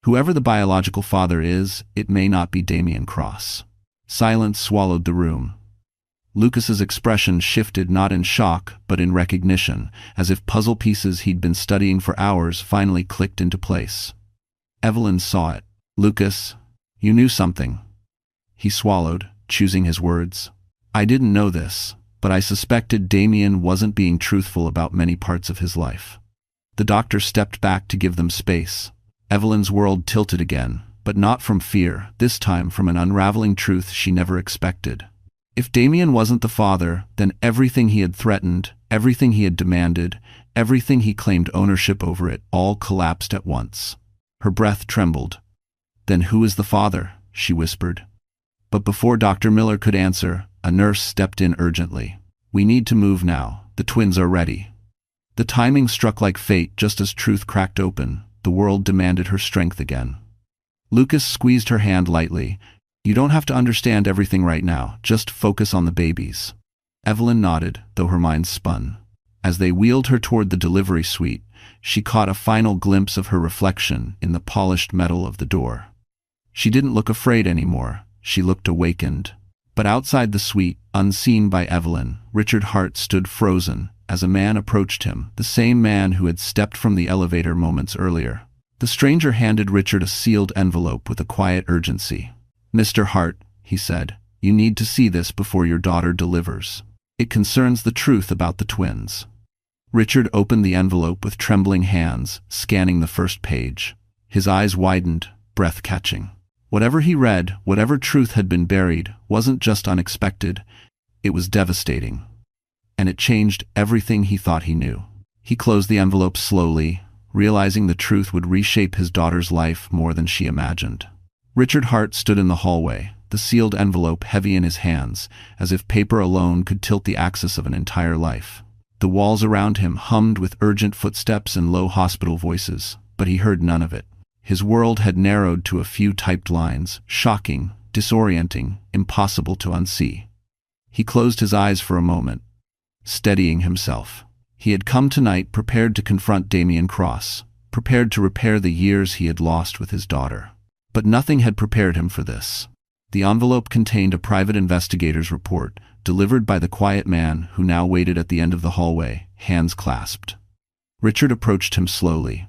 Whoever the biological father is, it may not be Damien Cross." Silence swallowed the room. Lucas's expression shifted not in shock, but in recognition, as if puzzle pieces he'd been studying for hours finally clicked into place. Evelyn saw it. "Lucas, you knew something." He swallowed, choosing his words. "I didn't know this, but I suspected Damien wasn't being truthful about many parts of his life." The doctor stepped back to give them space. Evelyn's world tilted again, but not from fear, this time from an unraveling truth she never expected. If Damien wasn't the father, then everything he had threatened, everything he had demanded, everything he claimed ownership over it, all collapsed at once. Her breath trembled. "Then who is the father?" she whispered. But before Dr. Miller could answer, a nurse stepped in urgently. "We need to move now. The twins are ready." The timing struck like fate just as truth cracked open. The world demanded her strength again. Lucas squeezed her hand lightly. "You don't have to understand everything right now. Just focus on the babies." Evelyn nodded, though her mind spun. As they wheeled her toward the delivery suite, she caught a final glimpse of her reflection in the polished metal of the door. She didn't look afraid anymore. She looked awakened. But outside the suite, unseen by Evelyn, Richard Hart stood frozen as a man approached him, the same man who had stepped from the elevator moments earlier. The stranger handed Richard a sealed envelope with a quiet urgency. "Mr. Hart," he said, "you need to see this before your daughter delivers. It concerns the truth about the twins." Richard opened the envelope with trembling hands, scanning the first page. His eyes widened, breath-catching. Whatever he read, whatever truth had been buried, wasn't just unexpected, it was devastating. And it changed everything he thought he knew. He closed the envelope slowly, realizing the truth would reshape his daughter's life more than she imagined. Richard Hart stood in the hallway, the sealed envelope heavy in his hands, as if paper alone could tilt the axis of an entire life. The walls around him hummed with urgent footsteps and low hospital voices, but he heard none of it. His world had narrowed to a few typed lines, shocking, disorienting, impossible to unsee. He closed his eyes for a moment, steadying himself. He had come tonight prepared to confront Damien Cross, prepared to repair the years he had lost with his daughter. But nothing had prepared him for this. The envelope contained a private investigator's report, delivered by the quiet man who now waited at the end of the hallway, hands clasped. Richard approached him slowly.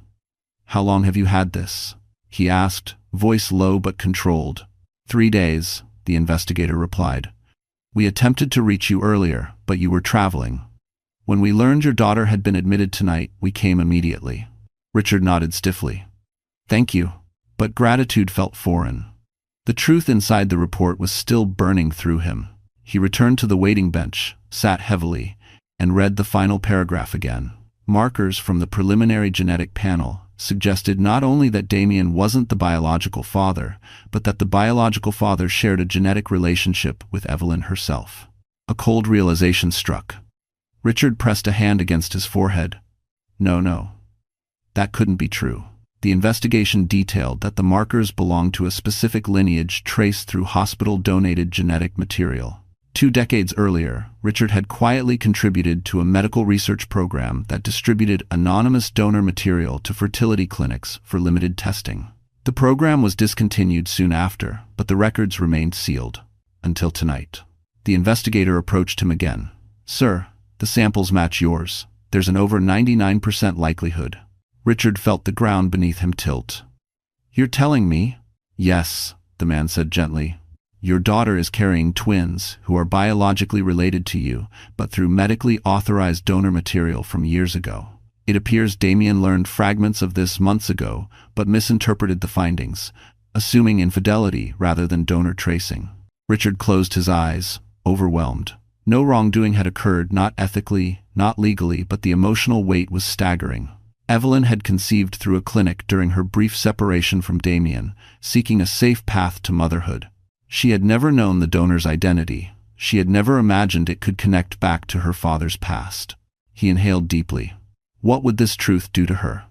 "How long have you had this?" he asked, voice low but controlled. 3 days, the investigator replied. "We attempted to reach you earlier, but you were traveling. When we learned your daughter had been admitted tonight, we came immediately." Richard nodded stiffly. "Thank you." But gratitude felt foreign. The truth inside the report was still burning through him. He returned to the waiting bench, sat heavily, and read the final paragraph again. Markers from the preliminary genetic panel suggested not only that Damien wasn't the biological father, but that the biological father shared a genetic relationship with Evelyn herself. A cold realization struck. Richard pressed a hand against his forehead. No. That couldn't be true. The investigation detailed that the markers belonged to a specific lineage traced through hospital-donated genetic material. 2 decades earlier, Richard had quietly contributed to a medical research program that distributed anonymous donor material to fertility clinics for limited testing. The program was discontinued soon after, but the records remained sealed. Until tonight. The investigator approached him again. "Sir, the samples match yours. There's an over 99% likelihood." Richard felt the ground beneath him tilt. "You're telling me?" "Yes," the man said gently. "Your daughter is carrying twins who are biologically related to you, but through medically authorized donor material from years ago. It appears Damien learned fragments of this months ago, but misinterpreted the findings, assuming infidelity rather than donor tracing." Richard closed his eyes, overwhelmed. No wrongdoing had occurred, not ethically, not legally, but the emotional weight was staggering. Evelyn had conceived through a clinic during her brief separation from Damien, seeking a safe path to motherhood. She had never known the donor's identity. She had never imagined it could connect back to her father's past. He inhaled deeply. What would this truth do to her?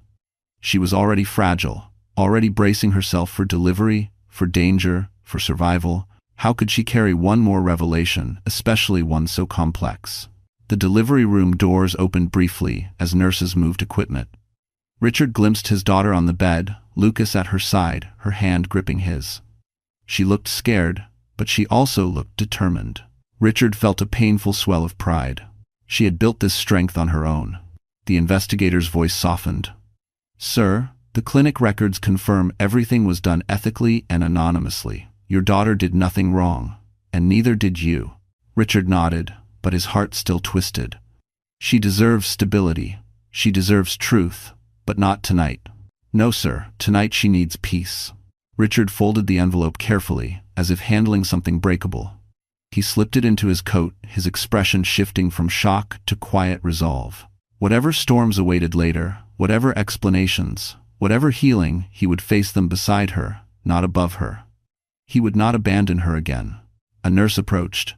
She was already fragile, already bracing herself for delivery, for danger, for survival. How could she carry one more revelation, especially one so complex? The delivery room doors opened briefly as nurses moved equipment. Richard glimpsed his daughter on the bed, Lucas at her side, her hand gripping his. She looked scared, but she also looked determined. Richard felt a painful swell of pride. She had built this strength on her own. The investigator's voice softened. "Sir, the clinic records confirm everything was done ethically and anonymously. Your daughter did nothing wrong, and neither did you." Richard nodded, but his heart still twisted. "She deserves stability. She deserves truth. But not tonight." "No, sir. Tonight she needs peace." Richard folded the envelope carefully, as if handling something breakable. He slipped it into his coat, his expression shifting from shock to quiet resolve. Whatever storms awaited later, whatever explanations, whatever healing, he would face them beside her, not above her. He would not abandon her again. A nurse approached.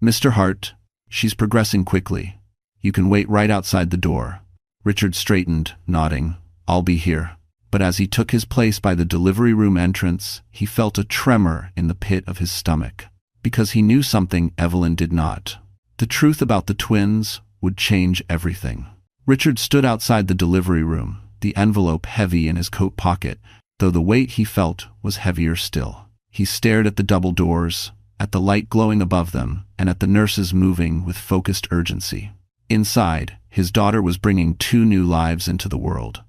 "Mr. Hart, she's progressing quickly. You can wait right outside the door." Richard straightened, nodding. "I'll be here." But as he took his place by the delivery room entrance, he felt a tremor in the pit of his stomach. Because he knew something Evelyn did not. The truth about the twins would change everything. Richard stood outside the delivery room, the envelope heavy in his coat pocket, though the weight he felt was heavier still. He stared at the double doors, at the light glowing above them, and at the nurses moving with focused urgency. Inside, his daughter was bringing 2 new lives into the world.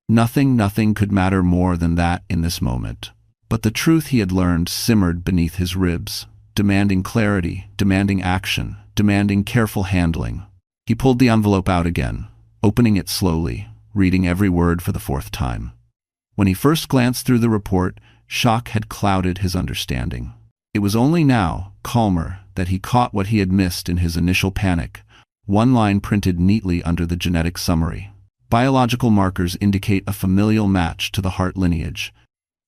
Nothing could matter more than that in this moment. But the truth he had learned simmered beneath his ribs, demanding clarity, demanding action, demanding careful handling. He pulled the envelope out again, opening it slowly, reading every word for the 4th time. When he first glanced through the report, shock had clouded his understanding. It was only now, calmer, that he caught what he had missed in his initial panic. One line printed neatly under the genetic summary. Biological markers indicate a familial match to the Hart lineage.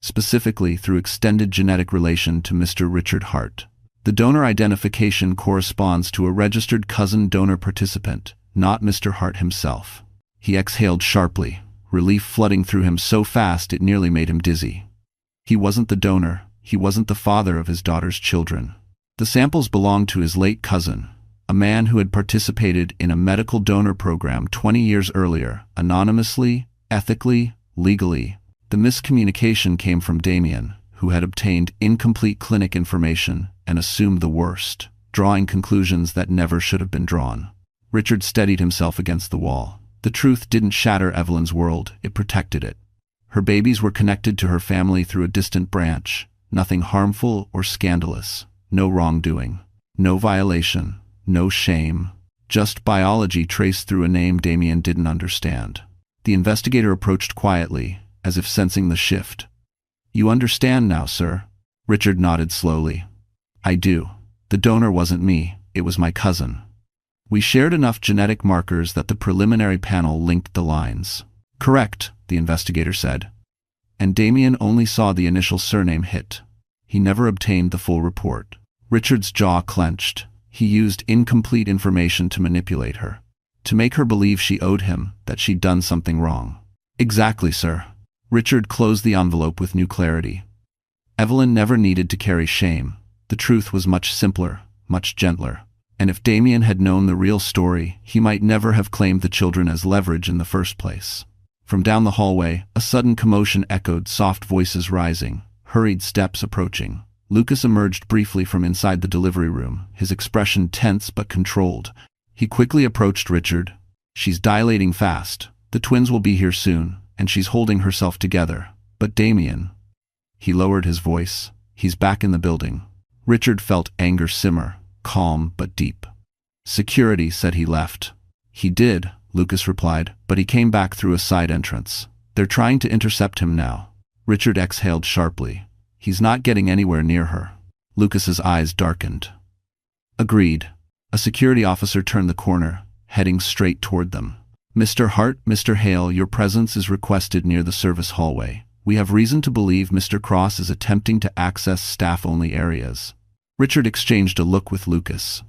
specifically through extended genetic relation to Mr. Richard Hart. The donor identification corresponds to a registered cousin donor participant, not Mr. Hart himself. He exhaled sharply, relief flooding through him so fast it nearly made him dizzy. He wasn't the donor, he wasn't the father of his daughter's children. The samples belonged to his late cousin, a man who had participated in a medical donor program 20 years earlier, anonymously, ethically, legally. The miscommunication came from Damien, who had obtained incomplete clinic information and assumed the worst, drawing conclusions that never should have been drawn. Richard steadied himself against the wall. The truth didn't shatter Evelyn's world, it protected it. Her babies were connected to her family through a distant branch, nothing harmful or scandalous, no wrongdoing, no violation, no shame, just biology traced through a name Damien didn't understand. The investigator approached quietly, as if sensing the shift. "You understand now, sir?" Richard nodded slowly. "I do. The donor wasn't me, it was my cousin. We shared enough genetic markers that the preliminary panel linked the lines." "Correct," the investigator said. And Damien only saw the initial surname hit. He never obtained the full report. Richard's jaw clenched. He used incomplete information to manipulate her, to make her believe she owed him, that she'd done something wrong. "Exactly, sir." Richard closed the envelope with new clarity. Evelyn never needed to carry shame. The truth was much simpler, much gentler. And if Damien had known the real story, he might never have claimed the children as leverage in the first place. From down the hallway, a sudden commotion echoed, soft voices rising, hurried steps approaching. Lucas emerged briefly from inside the delivery room, his expression tense but controlled. He quickly approached Richard. "She's dilating fast. The twins will be here soon, and she's holding herself together. But Damien..." He lowered his voice. "He's back in the building." Richard felt anger simmer, calm but deep. "Security said he left." "He did," Lucas replied, "but he came back through a side entrance. They're trying to intercept him now." Richard exhaled sharply. "He's not getting anywhere near her." Lucas's eyes darkened. "Agreed." A security officer turned the corner, heading straight toward them. "Mr. Hart, Mr. Hale, your presence is requested near the service hallway. We have reason to believe Mr. Cross is attempting to access staff-only areas." Richard exchanged a look with Lucas.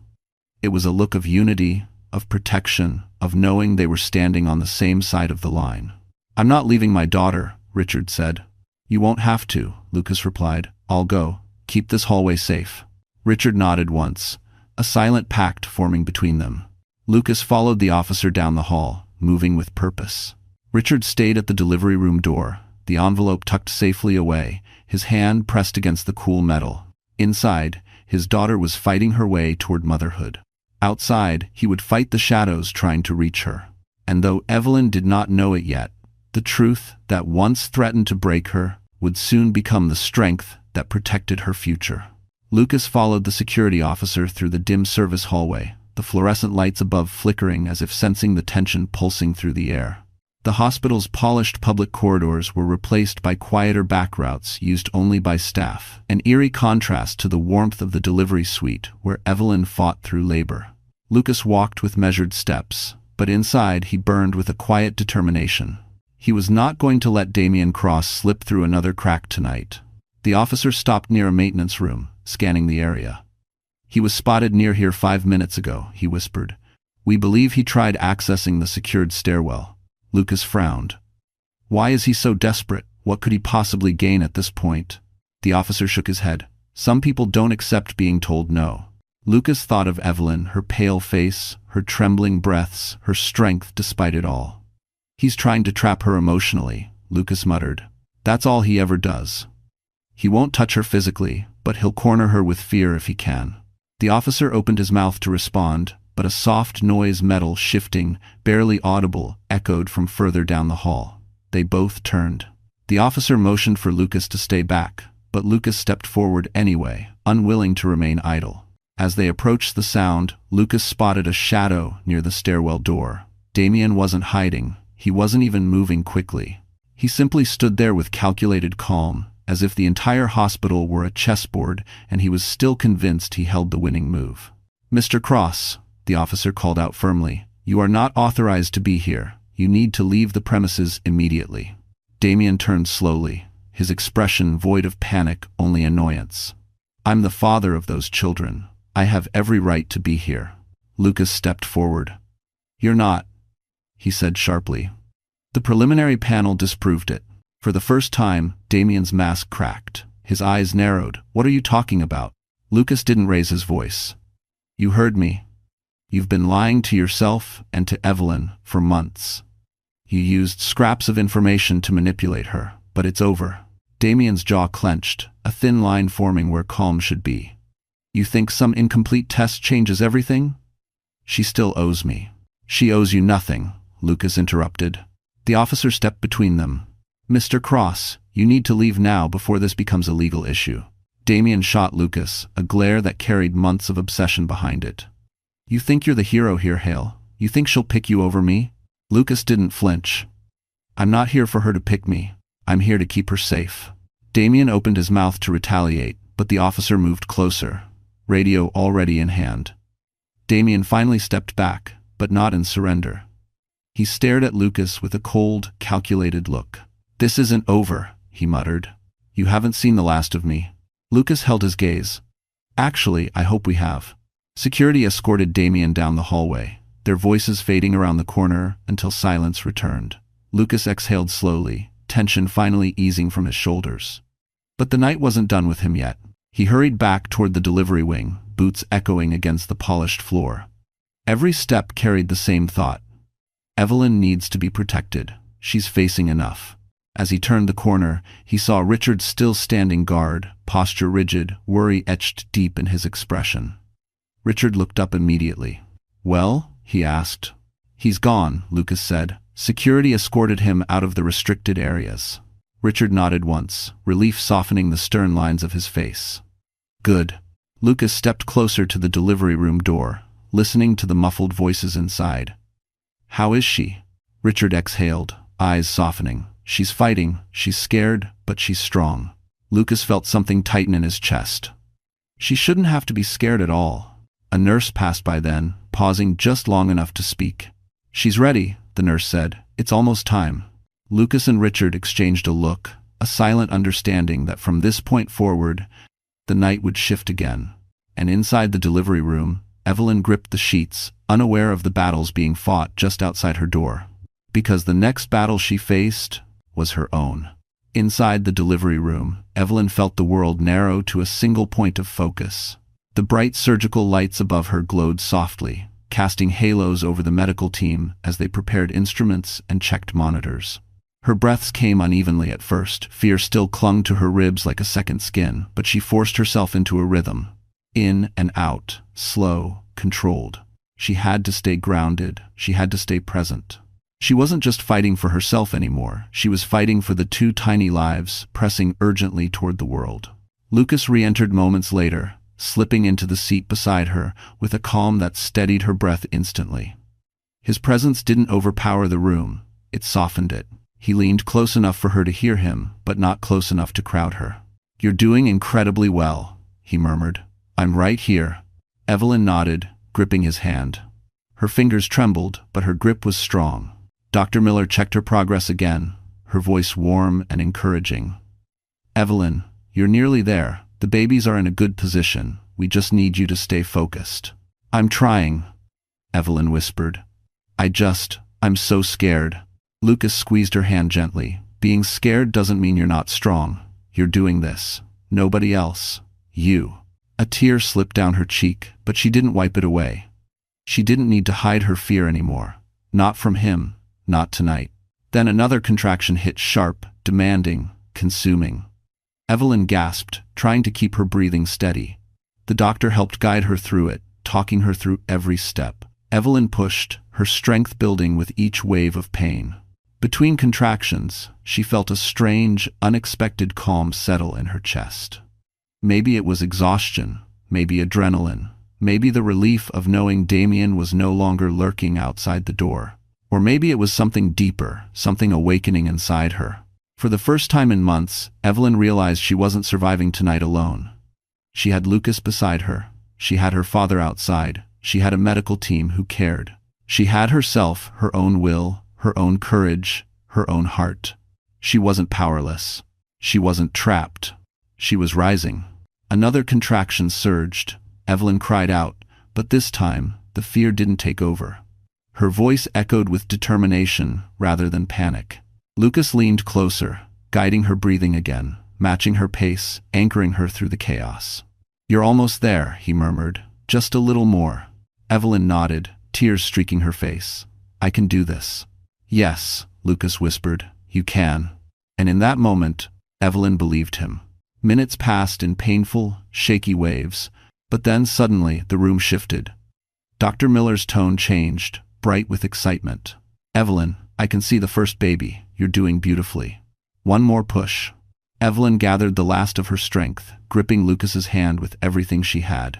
It was a look of unity, of protection, of knowing they were standing on the same side of the line. "I'm not leaving my daughter," Richard said. "You won't have to," Lucas replied. "I'll go. Keep this hallway safe." Richard nodded once, a silent pact forming between them. Lucas followed the officer down the hall, moving with purpose. Richard stayed at the delivery room door, the envelope tucked safely away, his hand pressed against the cool metal. Inside, his daughter was fighting her way toward motherhood. Outside, he would fight the shadows trying to reach her. And though Evelyn did not know it yet, the truth that once threatened to break her would soon become the strength that protected her future. Lucas followed the security officer through the dim service hallway, the fluorescent lights above flickering as if sensing the tension pulsing through the air. The hospital's polished public corridors were replaced by quieter back routes used only by staff, an eerie contrast to the warmth of the delivery suite where Evelyn fought through labor. Lucas walked with measured steps, but inside he burned with a quiet determination. He was not going to let Damien Cross slip through another crack tonight. The officer stopped near a maintenance room, scanning the area. "He was spotted near here 5 minutes ago," he whispered. "We believe he tried accessing the secured stairwell." Lucas frowned. "Why is he so desperate? What could he possibly gain at this point?" The officer shook his head. "Some people don't accept being told no." Lucas thought of Evelyn, her pale face, her trembling breaths, her strength despite it all. "He's trying to trap her emotionally," Lucas muttered. "That's all he ever does. He won't touch her physically, but he'll corner her with fear if he can." The officer opened his mouth to respond, but a soft noise, metal shifting, barely audible, echoed from further down the hall. They both turned. The officer motioned for Lucas to stay back, but Lucas stepped forward anyway, unwilling to remain idle. As they approached the sound, Lucas spotted a shadow near the stairwell door. Damien wasn't hiding. He wasn't even moving quickly. He simply stood there with calculated calm, as if the entire hospital were a chessboard and he was still convinced he held the winning move. "Mr. Cross," the officer called out firmly, "you are not authorized to be here. You need to leave the premises immediately." Damien turned slowly, his expression void of panic, only annoyance. "I'm the father of those children. I have every right to be here." Lucas stepped forward. "You're not," he said sharply. The preliminary panel disproved it. For the first time, Damien's mask cracked. His eyes narrowed. "What are you talking about?" Lucas didn't raise his voice. "You heard me. You've been lying to yourself and to Evelyn for months. You used scraps of information to manipulate her, but it's over." Damien's jaw clenched, a thin line forming where calm should be. "You think some incomplete test changes everything? She still owes me." "She owes you nothing," Lucas interrupted. The officer stepped between them. "Mr. Cross, you need to leave now before this becomes a legal issue." Damien shot Lucas, a glare that carried months of obsession behind it. "You think you're the hero here, Hale? You think she'll pick you over me?" Lucas didn't flinch. "I'm not here for her to pick me. I'm here to keep her safe." Damien opened his mouth to retaliate, but the officer moved closer, radio already in hand. Damien finally stepped back, but not in surrender. He stared at Lucas with a cold, calculated look. "This isn't over," he muttered. "You haven't seen the last of me." Lucas held his gaze. "Actually, I hope we have." Security escorted Damien down the hallway, their voices fading around the corner until silence returned. Lucas exhaled slowly, tension finally easing from his shoulders. But the night wasn't done with him yet. He hurried back toward the delivery wing, boots echoing against the polished floor. Every step carried the same thought. Evelyn needs to be protected. She's facing enough. As he turned the corner, he saw Richard still standing guard, posture rigid, worry etched deep in his expression. Richard looked up immediately. "Well?" he asked. "He's gone," Lucas said. Security escorted him out of the restricted areas. Richard nodded once, relief softening the stern lines of his face. "Good." Lucas stepped closer to the delivery room door, listening to the muffled voices inside. "How is she?" Richard exhaled, eyes softening. "She's fighting, she's scared, but she's strong." Lucas felt something tighten in his chest. She shouldn't have to be scared at all. A nurse passed by then, pausing just long enough to speak. "She's ready," the nurse said. "It's almost time." Lucas and Richard exchanged a look, a silent understanding that from this point forward, the night would shift again. And inside the delivery room, Evelyn gripped the sheets, unaware of the battles being fought just outside her door. Because the next battle she faced was her own. Inside the delivery room, Evelyn felt the world narrow to a single point of focus. The bright surgical lights above her glowed softly, casting halos over the medical team as they prepared instruments and checked monitors. Her breaths came unevenly at first, fear still clung to her ribs like a second skin, but she forced herself into a rhythm. In and out, slow, controlled. She had to stay grounded, she had to stay present. She wasn't just fighting for herself anymore, she was fighting for the two tiny lives, pressing urgently toward the world. Lucas re-entered moments later, slipping into the seat beside her, with a calm that steadied her breath instantly. His presence didn't overpower the room, it softened it. He leaned close enough for her to hear him, but not close enough to crowd her. "You're doing incredibly well," he murmured. "I'm right here." Evelyn nodded, gripping his hand. Her fingers trembled, but her grip was strong. Dr. Miller checked her progress again, her voice warm and encouraging. "Evelyn, you're nearly there. The babies are in a good position. We just need you to stay focused." "I'm trying," Evelyn whispered. I'm so scared." Lucas squeezed her hand gently. "Being scared doesn't mean you're not strong. You're doing this. Nobody else. You." A tear slipped down her cheek, but she didn't wipe it away. She didn't need to hide her fear anymore. Not from him. Not tonight. Then another contraction hit sharp, demanding, consuming. Evelyn gasped, trying to keep her breathing steady. The doctor helped guide her through it, talking her through every step. Evelyn pushed, her strength building with each wave of pain. Between contractions, she felt a strange, unexpected calm settle in her chest. Maybe it was exhaustion, maybe adrenaline, maybe the relief of knowing Damien was no longer lurking outside the door. Or maybe it was something deeper, something awakening inside her. For the first time in months, Evelyn realized she wasn't surviving tonight alone. She had Lucas beside her. She had her father outside. She had a medical team who cared. She had herself, her own will, her own courage, her own heart. She wasn't powerless. She wasn't trapped. She was rising. Another contraction surged. Evelyn cried out, but this time, the fear didn't take over. Her voice echoed with determination rather than panic. Lucas leaned closer, guiding her breathing again, matching her pace, anchoring her through the chaos. "You're almost there," he murmured. "Just a little more." Evelyn nodded, tears streaking her face. "I can do this." "Yes," Lucas whispered, "you can." And in that moment, Evelyn believed him. Minutes passed in painful, shaky waves, but then suddenly the room shifted. Dr. Miller's tone changed, bright with excitement. "Evelyn, I can see the first baby. You're doing beautifully. One more push." Evelyn gathered the last of her strength, gripping Lucas's hand with everything she had.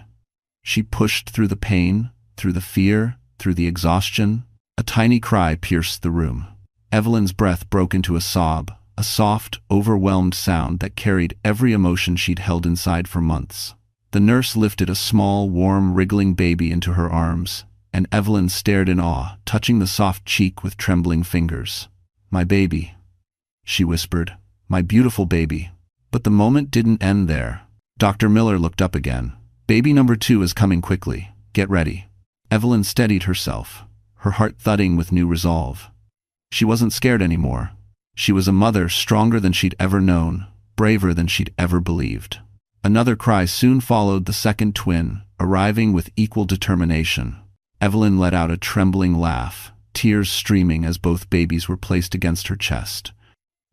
She pushed through the pain, through the fear, through the exhaustion. A tiny cry pierced the room. Evelyn's breath broke into a sob, a soft, overwhelmed sound that carried every emotion she'd held inside for months. The nurse lifted a small, warm, wriggling baby into her arms, and Evelyn stared in awe, touching the soft cheek with trembling fingers. "My baby," she whispered. "My beautiful baby." But the moment didn't end there. Dr. Miller looked up again. "Baby number 2 is coming quickly. Get ready." Evelyn steadied herself, her heart thudding with new resolve. She wasn't scared anymore. She was a mother stronger than she'd ever known, braver than she'd ever believed. Another cry soon followed the second twin, arriving with equal determination. Evelyn let out a trembling laugh, tears streaming as both babies were placed against her chest.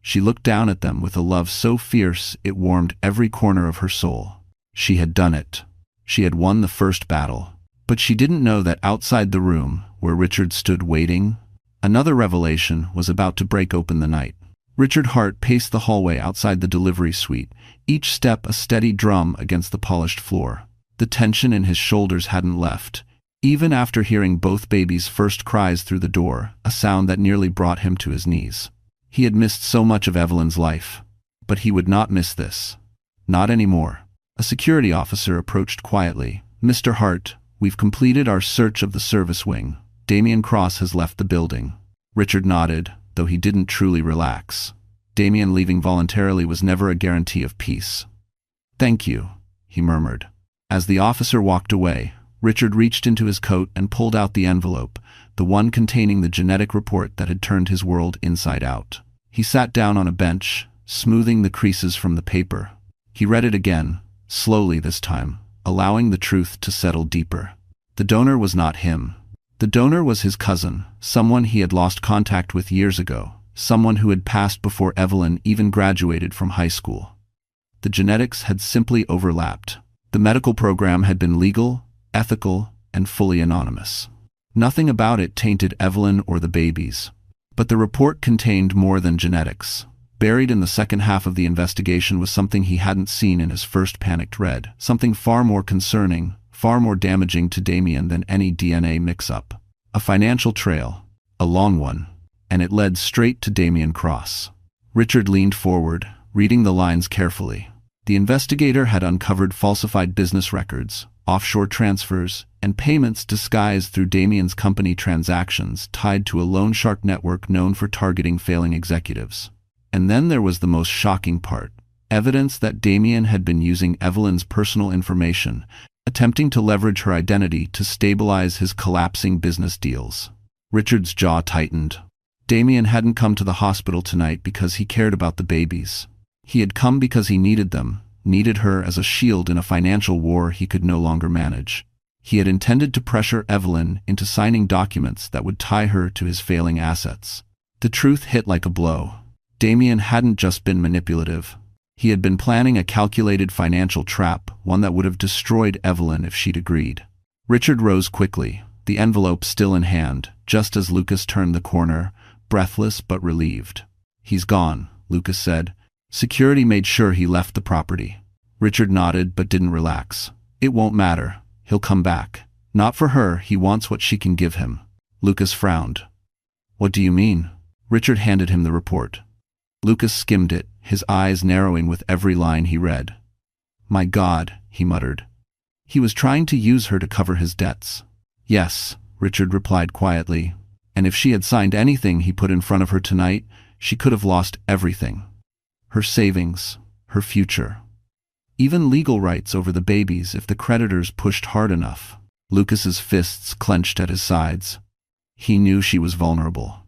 She looked down at them with a love so fierce it warmed every corner of her soul. She had done it. She had won the first battle. But she didn't know that outside the room, where Richard stood waiting, another revelation was about to break open the night. Richard Hart paced the hallway outside the delivery suite, each step a steady drum against the polished floor. The tension in his shoulders hadn't left, even after hearing both babies' first cries through the door, a sound that nearly brought him to his knees. He had missed so much of Evelyn's life, but he would not miss this. Not anymore. A security officer approached quietly. "Mr. Hart, we've completed our search of the service wing. Damien Cross has left the building." Richard nodded, though he didn't truly relax. Damien leaving voluntarily was never a guarantee of peace. "Thank you," he murmured. As the officer walked away, Richard reached into his coat and pulled out the envelope, the one containing the genetic report that had turned his world inside out. He sat down on a bench, smoothing the creases from the paper. He read it again, slowly this time, allowing the truth to settle deeper. The donor was not him. The donor was his cousin, someone he had lost contact with years ago, someone who had passed before Evelyn even graduated from high school. The genetics had simply overlapped. The medical program had been legal, ethical, and fully anonymous. Nothing about it tainted Evelyn or the babies. But the report contained more than genetics. Buried in the second half of the investigation was something he hadn't seen in his first panicked read, something far more concerning, far more damaging to Damien than any DNA mix-up. A financial trail, a long one, and it led straight to Damien Cross. Richard leaned forward, reading the lines carefully. The investigator had uncovered falsified business records, offshore transfers, and payments disguised through Damien's company transactions tied to a loan shark network known for targeting failing executives. And then there was the most shocking part, evidence that Damien had been using Evelyn's personal information, attempting to leverage her identity to stabilize his collapsing business deals. Richard's jaw tightened. Damien hadn't come to the hospital tonight because he cared about the babies. He had come because he needed them, needed her as a shield in a financial war he could no longer manage. He had intended to pressure Evelyn into signing documents that would tie her to his failing assets. The truth hit like a blow. Damien hadn't just been manipulative. He had been planning a calculated financial trap, one that would have destroyed Evelyn if she'd agreed. Richard rose quickly, the envelope still in hand, just as Lucas turned the corner, breathless but relieved. "He's gone," Lucas said. "Security made sure he left the property." Richard nodded but didn't relax. "It won't matter. He'll come back. Not for her, he wants what she can give him." Lucas frowned. "What do you mean?" Richard handed him the report. Lucas skimmed it, his eyes narrowing with every line he read. "My God," he muttered. He was trying to use her to cover his debts. "Yes," Richard replied quietly, "and if she had signed anything he put in front of her tonight, she could have lost everything." her savings, her future. Even legal rights over the babies if the creditors pushed hard enough. Lucas's fists clenched at his sides. He knew she was vulnerable.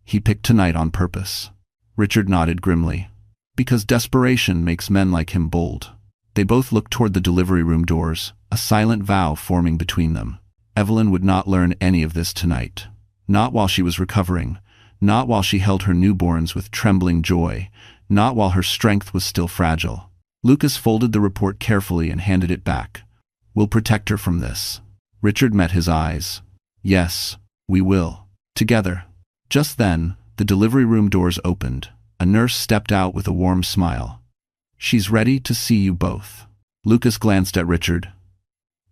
He picked tonight on purpose. Richard nodded grimly. Because desperation makes men like him bold. They both looked toward the delivery room doors, a silent vow forming between them. Evelyn would not learn any of this tonight. Not while she was recovering. Not while she held her newborns with trembling joy. Not while her strength was still fragile. Lucas folded the report carefully and handed it back. We'll protect her from this. Richard met his eyes. Yes, we will. Together. Just then, the delivery room doors opened. A nurse stepped out with a warm smile. She's ready to see you both. Lucas glanced at Richard.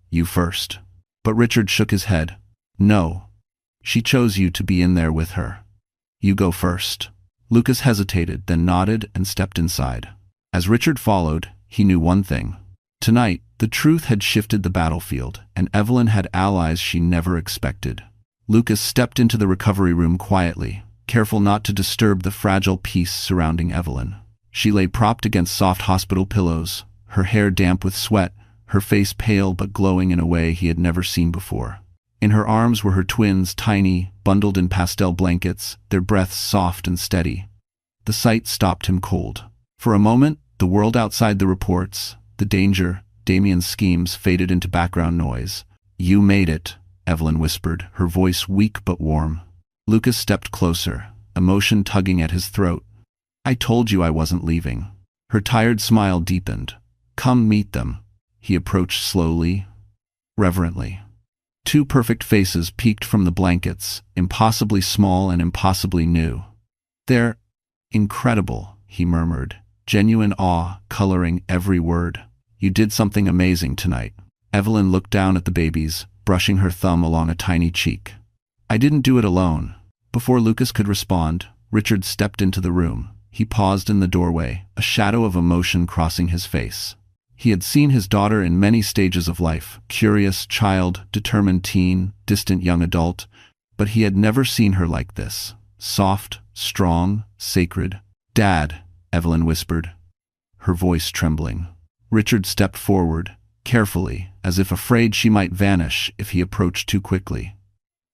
You first. But Richard shook his head. No. She chose you to be in there with her. You go first. Lucas hesitated, then nodded and stepped inside. As Richard followed, he knew one thing. Tonight, the truth had shifted the battlefield, and Evelyn had allies she never expected. Lucas stepped into the recovery room quietly, careful not to disturb the fragile peace surrounding Evelyn. She lay propped against soft hospital pillows, her hair damp with sweat, her face pale but glowing in a way he had never seen before. In her arms were her twins, tiny, bundled in pastel blankets, their breaths soft and steady. The sight stopped him cold. For a moment, the world outside the reports, the danger, Damien's schemes faded into background noise. You made it, Evelyn whispered, her voice weak but warm. Lucas stepped closer, emotion tugging at his throat. I told you I wasn't leaving. Her tired smile deepened. Come meet them. He approached slowly, reverently. Two perfect faces peeked from the blankets, impossibly small and impossibly new. They're incredible, he murmured, genuine awe coloring every word. You did something amazing tonight. Evelyn looked down at the babies, brushing her thumb along a tiny cheek. I didn't do it alone. Before Lucas could respond, Richard stepped into the room. He paused in the doorway, a shadow of emotion crossing his face. He had seen his daughter in many stages of life, curious child, determined teen, distant young adult, but he had never seen her like this. Soft, strong, sacred. Dad, Evelyn whispered, her voice trembling. Richard stepped forward, carefully, as if afraid she might vanish if he approached too quickly.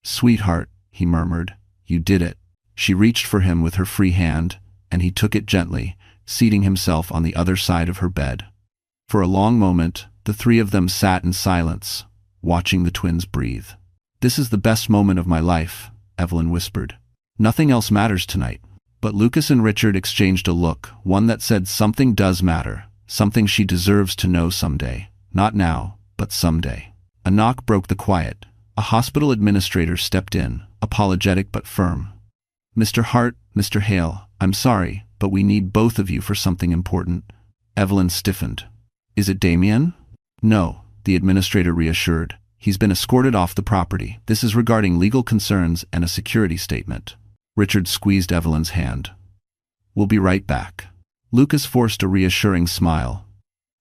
Sweetheart, he murmured, you did it. She reached for him with her free hand, and he took it gently, seating himself on the other side of her bed. For a long moment, the three of them sat in silence, watching the twins breathe. This is the best moment of my life, Evelyn whispered. Nothing else matters tonight. But Lucas and Richard exchanged a look, one that said something does matter, something she deserves to know someday. Not now, but someday. A knock broke the quiet. A hospital administrator stepped in, apologetic but firm. Mr. Hart, Mr. Hale, I'm sorry, but we need both of you for something important. Evelyn stiffened. Is it Damien? No, the administrator reassured. He's been escorted off the property. This is regarding legal concerns and a security statement. Richard squeezed Evelyn's hand. We'll be right back. Lucas forced a reassuring smile.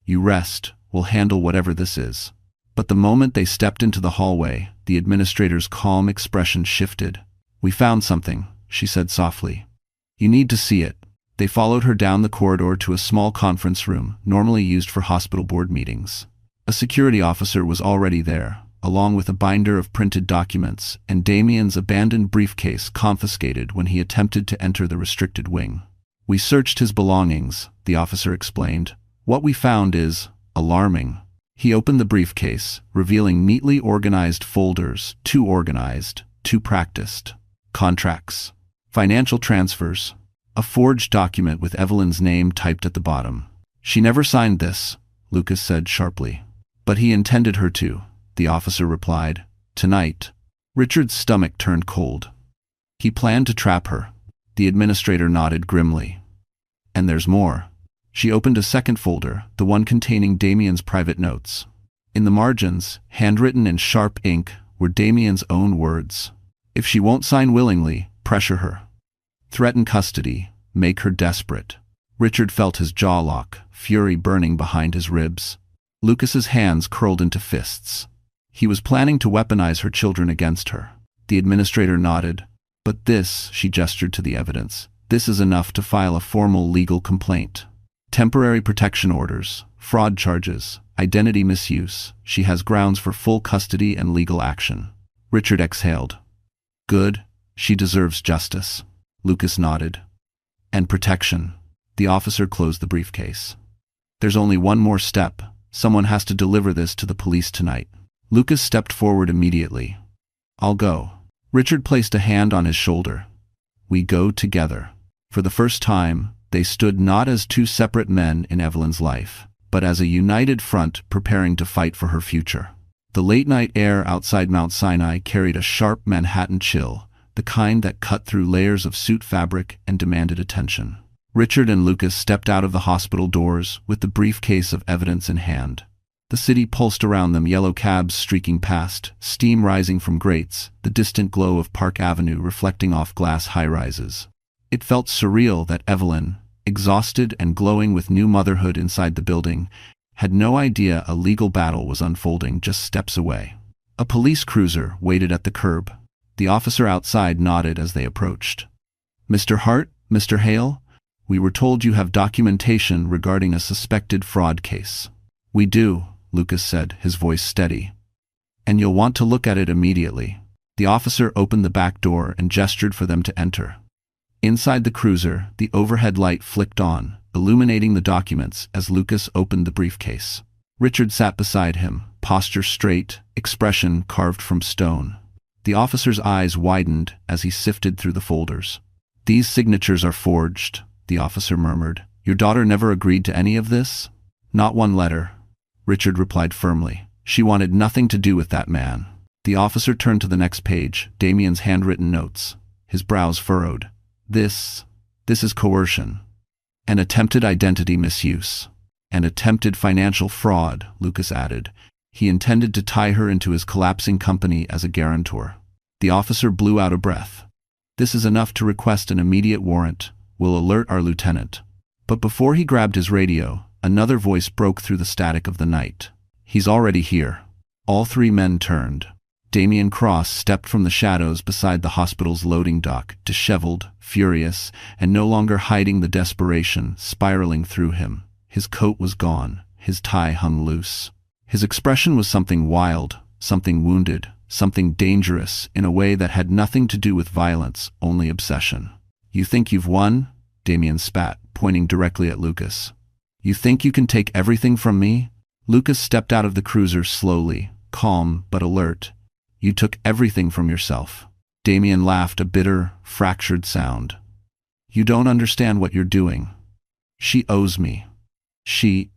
You rest. We'll handle whatever this is. But the moment they stepped into the hallway, the administrator's calm expression shifted. We found something, she said softly. You need to see it. They followed her down the corridor to a small conference room, normally used for hospital board meetings. A security officer was already there, along with a binder of printed documents, and Damien's abandoned briefcase confiscated when he attempted to enter the restricted wing. We searched his belongings, the officer explained. What we found is alarming. He opened the briefcase, revealing neatly organized folders, too organized, too practiced. Contracts. Financial transfers. A forged document with Evelyn's name typed at the bottom. She never signed this, Lucas said sharply. But he intended her to, the officer replied. Tonight. Richard's stomach turned cold. He planned to trap her. The administrator nodded grimly. And there's more. She opened a second folder, the one containing Damien's private notes. In the margins, handwritten in sharp ink, were Damien's own words. If she won't sign willingly, pressure her. Threaten custody, make her desperate. Richard felt his jaw lock, fury burning behind his ribs. Lucas's hands curled into fists. He was planning to weaponize her children against her. The administrator nodded. But this, she gestured to the evidence, This is enough to file a formal legal complaint. Temporary protection orders, fraud charges, identity misuse. She has grounds for full custody and legal action. Richard exhaled. Good. She deserves justice. Lucas nodded. And protection. The officer closed the briefcase. There's only one more step. Someone has to deliver this to the police tonight. Lucas stepped forward immediately. I'll go. Richard placed a hand on his shoulder. We go together. For the first time, they stood not as two separate men in Evelyn's life, but as a united front preparing to fight for her future. The late-night air outside Mount Sinai carried a sharp Manhattan chill, the kind that cut through layers of suit fabric and demanded attention. Richard and Lucas stepped out of the hospital doors with the briefcase of evidence in hand. The city pulsed around them, yellow cabs streaking past, steam rising from grates, the distant glow of Park Avenue reflecting off glass high-rises. It felt surreal that Evelyn, exhausted and glowing with new motherhood inside the building, had no idea a legal battle was unfolding just steps away. A police cruiser waited at the curb. The officer outside nodded as they approached. Mr. Hart, Mr. Hale, we were told you have documentation regarding a suspected fraud case. We do, Lucas said, his voice steady. And you'll want to look at it immediately. The officer opened the back door and gestured for them to enter. Inside the cruiser, the overhead light flicked on, illuminating the documents as Lucas opened the briefcase. Richard sat beside him, posture straight, expression carved from stone. The officer's eyes widened as he sifted through the folders. These signatures are forged, the officer murmured. Your daughter never agreed to any of this? Not one letter, Richard replied firmly. She wanted nothing to do with that man. The officer turned to the next page, Damien's handwritten notes. His brows furrowed. This is coercion. An attempted identity misuse. An attempted financial fraud, Lucas added. He intended to tie her into his collapsing company as a guarantor. The officer blew out a breath. This is enough to request an immediate warrant. We'll alert our lieutenant. But before he grabbed his radio, another voice broke through the static of the night. He's already here. All three men turned. Damien Cross stepped from the shadows beside the hospital's loading dock, disheveled, furious, and no longer hiding the desperation spiraling through him. His coat was gone, his tie hung loose. His expression was something wild, something wounded, something dangerous in a way that had nothing to do with violence, only obsession. You think you've won? Damien spat, pointing directly at Lucas. You think you can take everything from me? Lucas stepped out of the cruiser slowly, calm but alert. You took everything from yourself. Damien laughed, a bitter, fractured sound. You don't understand what you're doing. She owes me. She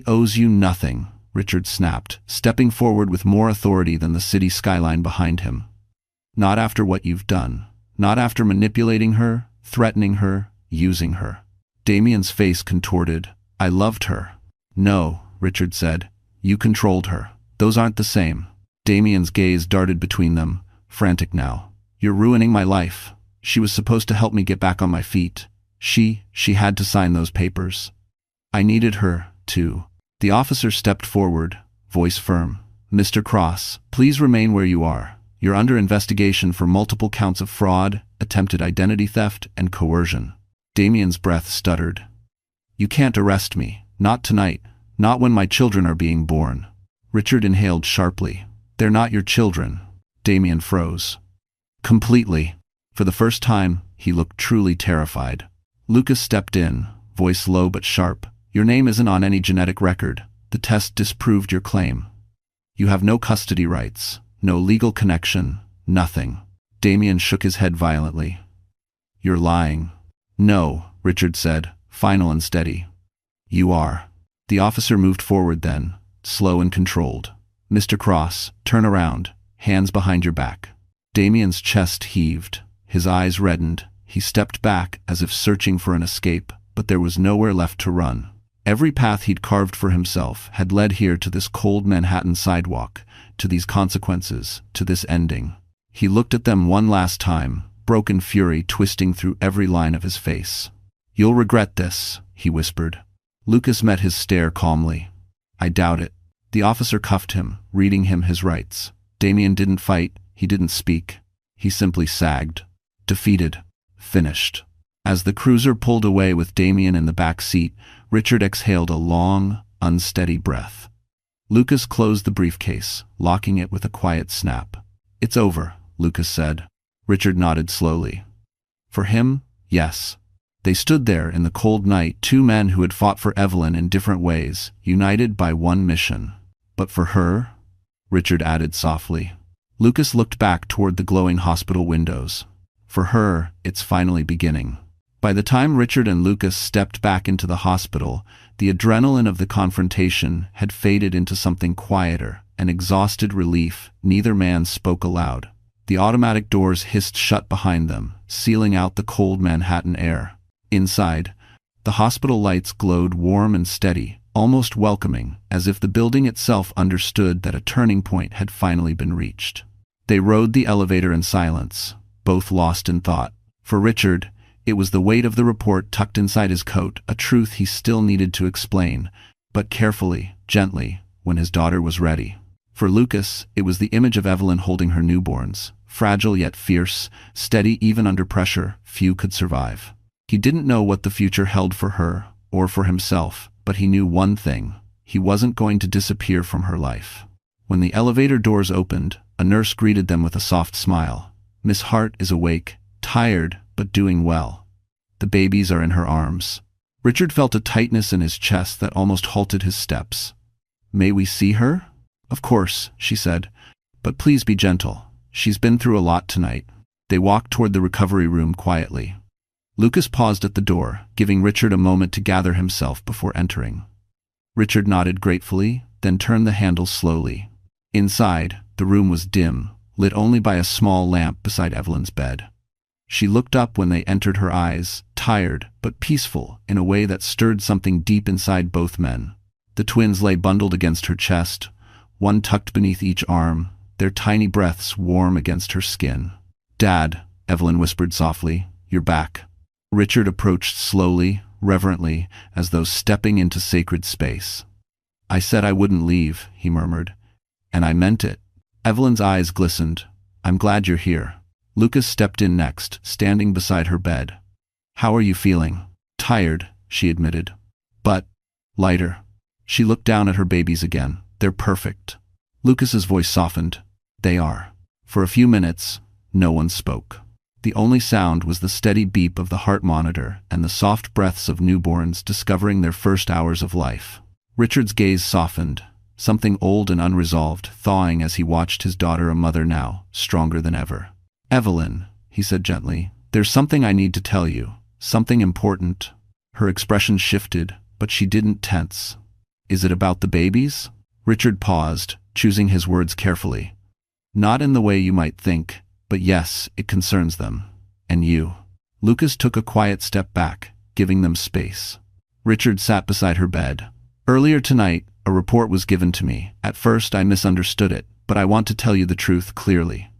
owes you nothing, Richard snapped, stepping forward with more authority than the city skyline behind him. Not after what you've done. Not after manipulating her, threatening her, using her. Damien's face contorted. I loved her. No, Richard said. You controlled her. Those aren't the same. Damien's gaze darted between them, frantic now. You're ruining my life. She was supposed to help me get back on my feet. She had to sign those papers. I needed her, too. The officer stepped forward, voice firm. Mr. Cross, please remain where you are. You're under investigation for multiple counts of fraud, attempted identity theft, and coercion. Damien's breath stuttered. You can't arrest me. Not tonight. Not when my children are being born. Richard inhaled sharply. They're not your children. Damien froze. Completely. For the first time, he looked truly terrified. Lucas stepped in, voice low but sharp. Your name isn't on any genetic record. The test disproved your claim. You have no custody rights, no legal connection, nothing. Damien shook his head violently. You're lying. No, Richard said, final and steady. You are. The officer moved forward then, slow and controlled. Mr. Cross, turn around, hands behind your back. Damien's chest heaved, his eyes reddened. He stepped back as if searching for an escape, but there was nowhere left to run. Every path he'd carved for himself had led here to this cold Manhattan sidewalk, to these consequences, to this ending. He looked at them one last time, broken fury twisting through every line of his face. You'll regret this, he whispered. Lucas met his stare calmly. I doubt it. The officer cuffed him, reading him his rights. Damien didn't fight, he didn't speak. He simply sagged. Defeated. Finished. As the cruiser pulled away with Damien in the back seat, Richard exhaled a long, unsteady breath. Lucas closed the briefcase, locking it with a quiet snap. "It's over," Lucas said. Richard nodded slowly. For him, yes. They stood there in the cold night, two men who had fought for Evelyn in different ways, united by one mission. But for her, Richard added softly. Lucas looked back toward the glowing hospital windows. For her, it's finally beginning. By the time Richard and Lucas stepped back into the hospital, the adrenaline of the confrontation had faded into something quieter, an exhausted relief. Neither man spoke aloud. The automatic doors hissed shut behind them, sealing out the cold Manhattan air. Inside, the hospital lights glowed warm and steady, almost welcoming, as if the building itself understood that a turning point had finally been reached. They rode the elevator in silence, both lost in thought. For Richard, it was the weight of the report tucked inside his coat, a truth he still needed to explain, but carefully, gently, when his daughter was ready. For Lucas, it was the image of Evelyn holding her newborns, fragile yet fierce, steady even under pressure. Few could survive. He didn't know what the future held for her, or for himself, but he knew one thing: he wasn't going to disappear from her life. When the elevator doors opened, a nurse greeted them with a soft smile. "Miss Hart is awake, tired, but doing well. The babies are in her arms." Richard felt a tightness in his chest that almost halted his steps. "May we see her?" "Of course," she said, "but please be gentle. She's been through a lot tonight." They walked toward the recovery room quietly. Lucas paused at the door, giving Richard a moment to gather himself before entering. Richard nodded gratefully, then turned the handle slowly. Inside, the room was dim, lit only by a small lamp beside Evelyn's bed. She looked up when they entered, her eyes, tired but peaceful in a way that stirred something deep inside both men. The twins lay bundled against her chest, one tucked beneath each arm, their tiny breaths warm against her skin. "Dad," Evelyn whispered softly, "you're back." Richard approached slowly, reverently, as though stepping into sacred space. "I said I wouldn't leave," he murmured, "and I meant it." Evelyn's eyes glistened. "I'm glad you're here." Lucas stepped in next, standing beside her bed. "How are you feeling?" "Tired," she admitted. "But lighter." She looked down at her babies again. "They're perfect." Lucas's voice softened. "They are." For a few minutes, no one spoke. The only sound was the steady beep of the heart monitor and the soft breaths of newborns discovering their first hours of life. Richard's gaze softened, something old and unresolved thawing as he watched his daughter, a mother now, stronger than ever. "Evelyn," he said gently, "there's something I need to tell you, something important." Her expression shifted, but she didn't tense. "Is it about the babies?" Richard paused, choosing his words carefully. "Not in the way you might think, but yes, it concerns them. And you." Lucas took a quiet step back, giving them space. Richard sat beside her bed. "Earlier tonight, a report was given to me. At first I misunderstood it, but I want to tell you the truth clearly."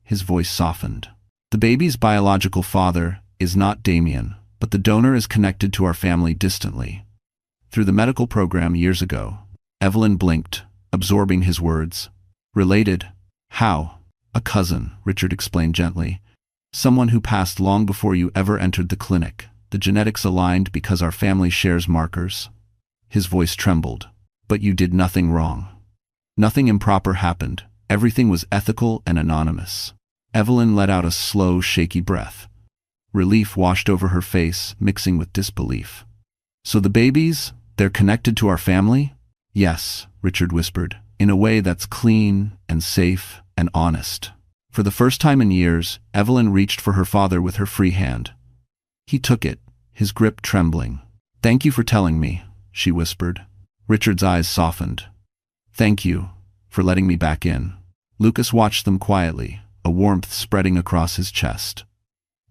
His voice softened. "The baby's biological father is not Damien, but the donor is connected to our family distantly. Through the medical program years ago." Evelyn blinked, absorbing his words. "Related? How?" "A cousin," Richard explained gently. "Someone who passed long before you ever entered the clinic. The genetics aligned because our family shares markers." His voice trembled. "But you did nothing wrong. Nothing improper happened. Everything was ethical and anonymous." Evelyn let out a slow, shaky breath. Relief washed over her face, mixing with disbelief. "So the babies, they're connected to our family?" "Yes," Richard whispered, "in a way that's clean and safe and honest." For the first time in years, Evelyn reached for her father with her free hand. He took it, his grip trembling. "Thank you for telling me," she whispered. Richard's eyes softened. "Thank you for letting me back in." Lucas watched them quietly, a warmth spreading across his chest.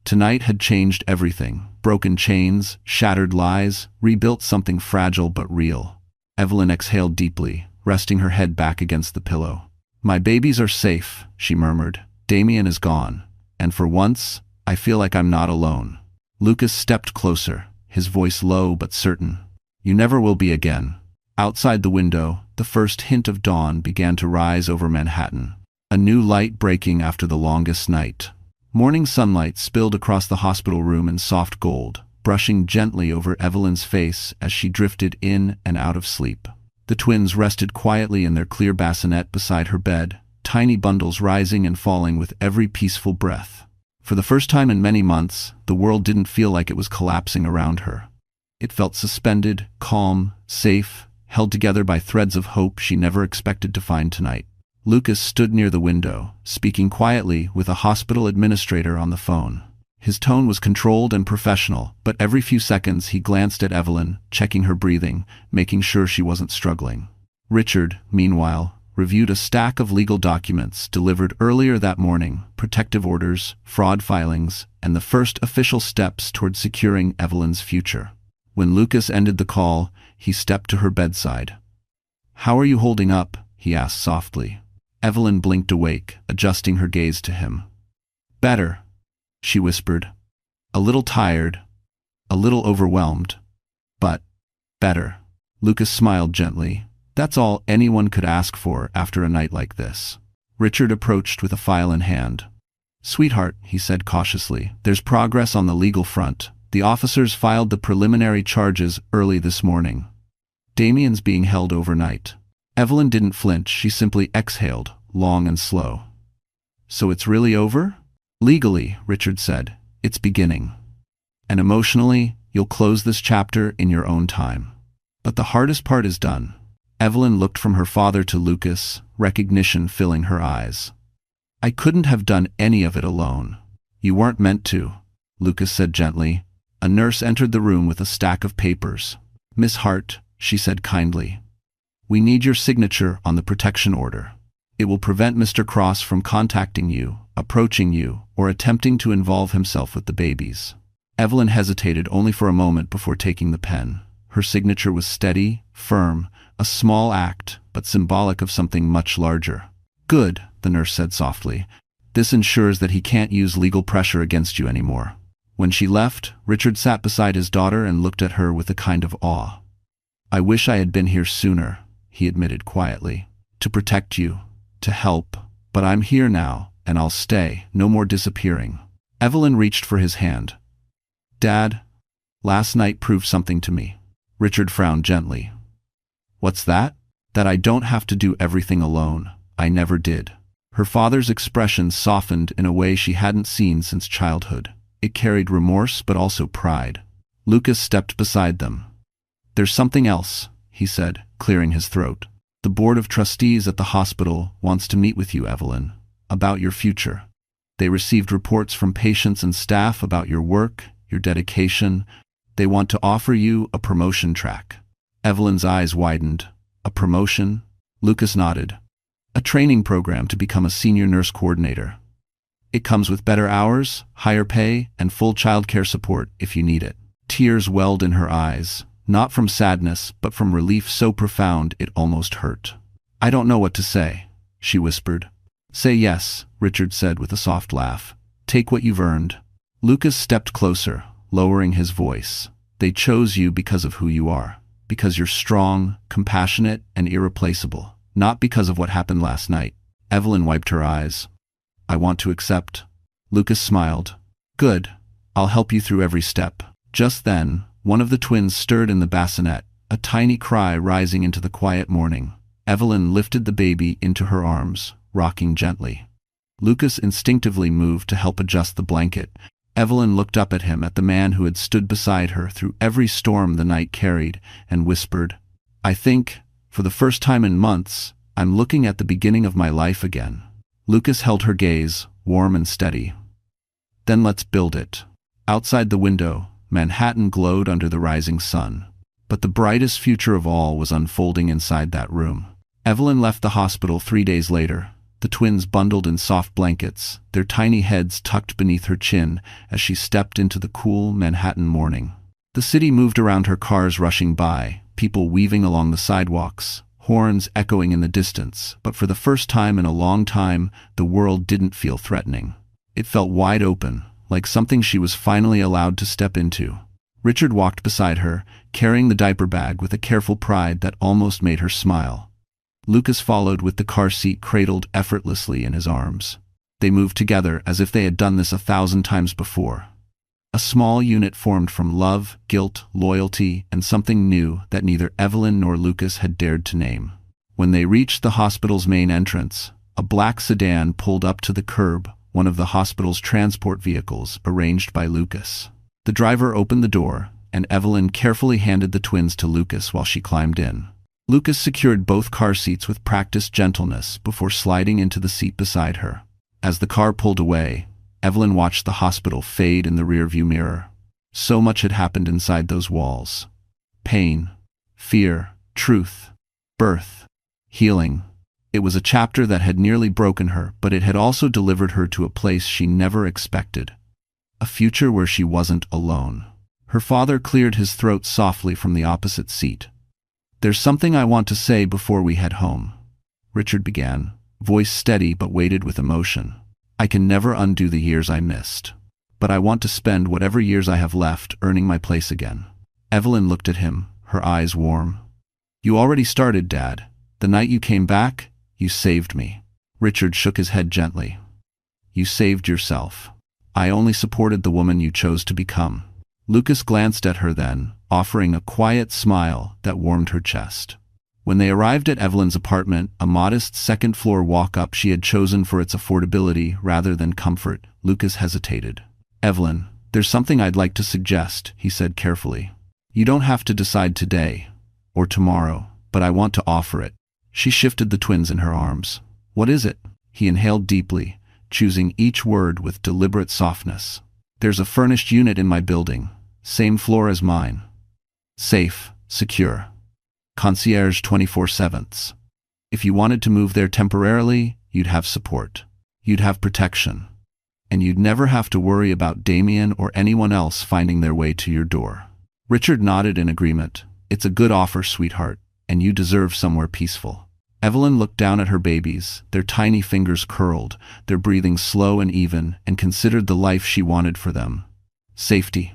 Tonight had changed everything. Broken chains, shattered lies, rebuilt something fragile but real. Evelyn exhaled deeply, resting her head back against the pillow. "My babies are safe," she murmured. "Damien is gone, and for once, I feel like I'm not alone." Lucas stepped closer, his voice low but certain. "You never will be again." Outside the window, the first hint of dawn began to rise over Manhattan. A new light breaking after the longest night. Morning sunlight spilled across the hospital room in soft gold, brushing gently over Evelyn's face as she drifted in and out of sleep. The twins rested quietly in their clear bassinet beside her bed, tiny bundles rising and falling with every peaceful breath. For the first time in many months, the world didn't feel like it was collapsing around her. It felt suspended, calm, safe, held together by threads of hope she never expected to find tonight. Lucas stood near the window, speaking quietly with a hospital administrator on the phone. His tone was controlled and professional, but every few seconds he glanced at Evelyn, checking her breathing, making sure she wasn't struggling. Richard, meanwhile, reviewed a stack of legal documents delivered earlier that morning, protective orders, fraud filings, and the first official steps toward securing Evelyn's future. When Lucas ended the call, he stepped to her bedside. "How are you holding up?" he asked softly. Evelyn blinked awake, adjusting her gaze to him. "Better," she whispered. "A little tired, a little overwhelmed, but better." Lucas smiled gently. That's all anyone could ask for after a night like this. Richard approached with a file in hand. "Sweetheart," he said cautiously, "there's progress on the legal front. The officers filed the preliminary charges early this morning. Damien's being held overnight." Evelyn didn't flinch, she simply exhaled, long and slow. "So it's really over?" "Legally," Richard said, "it's beginning. And emotionally, you'll close this chapter in your own time. But the hardest part is done." Evelyn looked from her father to Lucas, recognition filling her eyes. "I couldn't have done any of it alone." "You weren't meant to," Lucas said gently. A nurse entered the room with a stack of papers. "Miss Hart," she said kindly, "we need your signature on the protection order. It will prevent Mr. Cross from contacting you, approaching you, or attempting to involve himself with the babies." Evelyn hesitated only for a moment before taking the pen. Her signature was steady, firm, a small act, but symbolic of something much larger. "Good," the nurse said softly. "This ensures that he can't use legal pressure against you anymore." When she left, Richard sat beside his daughter and looked at her with a kind of awe. "I wish I had been here sooner," he admitted quietly. "To protect you, to help, but I'm here now, and I'll stay, no more disappearing." Evelyn reached for his hand. "Dad, last night proved something to me." Richard frowned gently. "What's that?" "That I don't have to do everything alone. I never did." Her father's expression softened in a way she hadn't seen since childhood. It carried remorse but also pride. Lucas stepped beside them. "There's something else," he said, clearing his throat. "The board of trustees at the hospital wants to meet with you, Evelyn, about your future. They received reports from patients and staff about your work, your dedication. They want to offer you a promotion track." Evelyn's eyes widened. "A promotion?" Lucas nodded. "A training program to become a senior nurse coordinator. It comes with better hours, higher pay, and full childcare support if you need it." Tears welled in her eyes, not from sadness, but from relief so profound it almost hurt. "I don't know what to say," she whispered. "Say yes," Richard said with a soft laugh. "Take what you've earned." Lucas stepped closer, lowering his voice. "They chose you because of who you are, because you're strong, compassionate, and irreplaceable, not because of what happened last night." Evelyn wiped her eyes. "I want to accept." Lucas smiled. "Good. I'll help you through every step." Just then, one of the twins stirred in the bassinet, a tiny cry rising into the quiet morning. Evelyn lifted the baby into her arms, rocking gently. Lucas instinctively moved to help adjust the blanket. Evelyn looked up at him, at the man who had stood beside her through every storm the night carried, and whispered, "I think, for the first time in months, I'm looking at the beginning of my life again." Lucas held her gaze, warm and steady. "Then let's build it." Outside the window, Manhattan glowed under the rising sun. But the brightest future of all was unfolding inside that room. Evelyn left the hospital 3 days later, the twins bundled in soft blankets, their tiny heads tucked beneath her chin as she stepped into the cool Manhattan morning. The city moved around her, cars rushing by, people weaving along the sidewalks, horns echoing in the distance, but for the first time in a long time, the world didn't feel threatening. It felt wide open, like something she was finally allowed to step into. Richard walked beside her, carrying the diaper bag with a careful pride that almost made her smile. Lucas followed with the car seat cradled effortlessly in his arms. They moved together as if they had done this 1,000 times before. A small unit formed from love, guilt, loyalty, and something new that neither Evelyn nor Lucas had dared to name. When they reached the hospital's main entrance, a black sedan pulled up to the curb, one of the hospital's transport vehicles arranged by Lucas. The driver opened the door, and Evelyn carefully handed the twins to Lucas while she climbed in. Lucas secured both car seats with practiced gentleness before sliding into the seat beside her. As the car pulled away, Evelyn watched the hospital fade in the rearview mirror. So much had happened inside those walls. Pain, fear, truth, birth, healing. It was a chapter that had nearly broken her, but it had also delivered her to a place she never expected. A future where she wasn't alone. Her father cleared his throat softly from the opposite seat. "There's something I want to say before we head home," Richard began, voice steady but weighted with emotion. "I can never undo the years I missed. But I want to spend whatever years I have left earning my place again." Evelyn looked at him, her eyes warm. "You already started, Dad. The night you came back, you saved me." Richard shook his head gently. "You saved yourself. I only supported the woman you chose to become." Lucas glanced at her then, offering a quiet smile that warmed her chest. When they arrived at Evelyn's apartment, a modest second-floor walk-up she had chosen for its affordability rather than comfort, Lucas hesitated. "Evelyn, there's something I'd like to suggest," he said carefully. "You don't have to decide today or tomorrow, but I want to offer it." She shifted the twins in her arms. "What is it?" He inhaled deeply, choosing each word with deliberate softness. "There's a furnished unit in my building, same floor as mine. Safe, secure. Concierge 24/7. If you wanted to move there temporarily, you'd have support. You'd have protection. And you'd never have to worry about Damien or anyone else finding their way to your door." Richard nodded in agreement. "It's a good offer, sweetheart, and you deserve somewhere peaceful." Evelyn looked down at her babies, their tiny fingers curled, their breathing slow and even, and considered the life she wanted for them. Safety.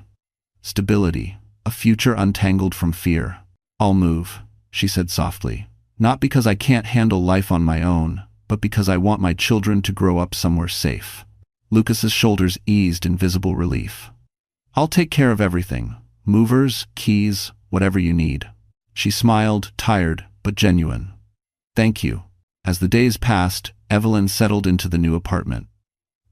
Stability. A future untangled from fear. "I'll move," she said softly. "Not because I can't handle life on my own, but because I want my children to grow up somewhere safe." Lucas's shoulders eased in visible relief. "I'll take care of everything. Movers, keys, whatever you need." She smiled, tired but genuine. "Thank you." As the days passed, Evelyn settled into the new apartment.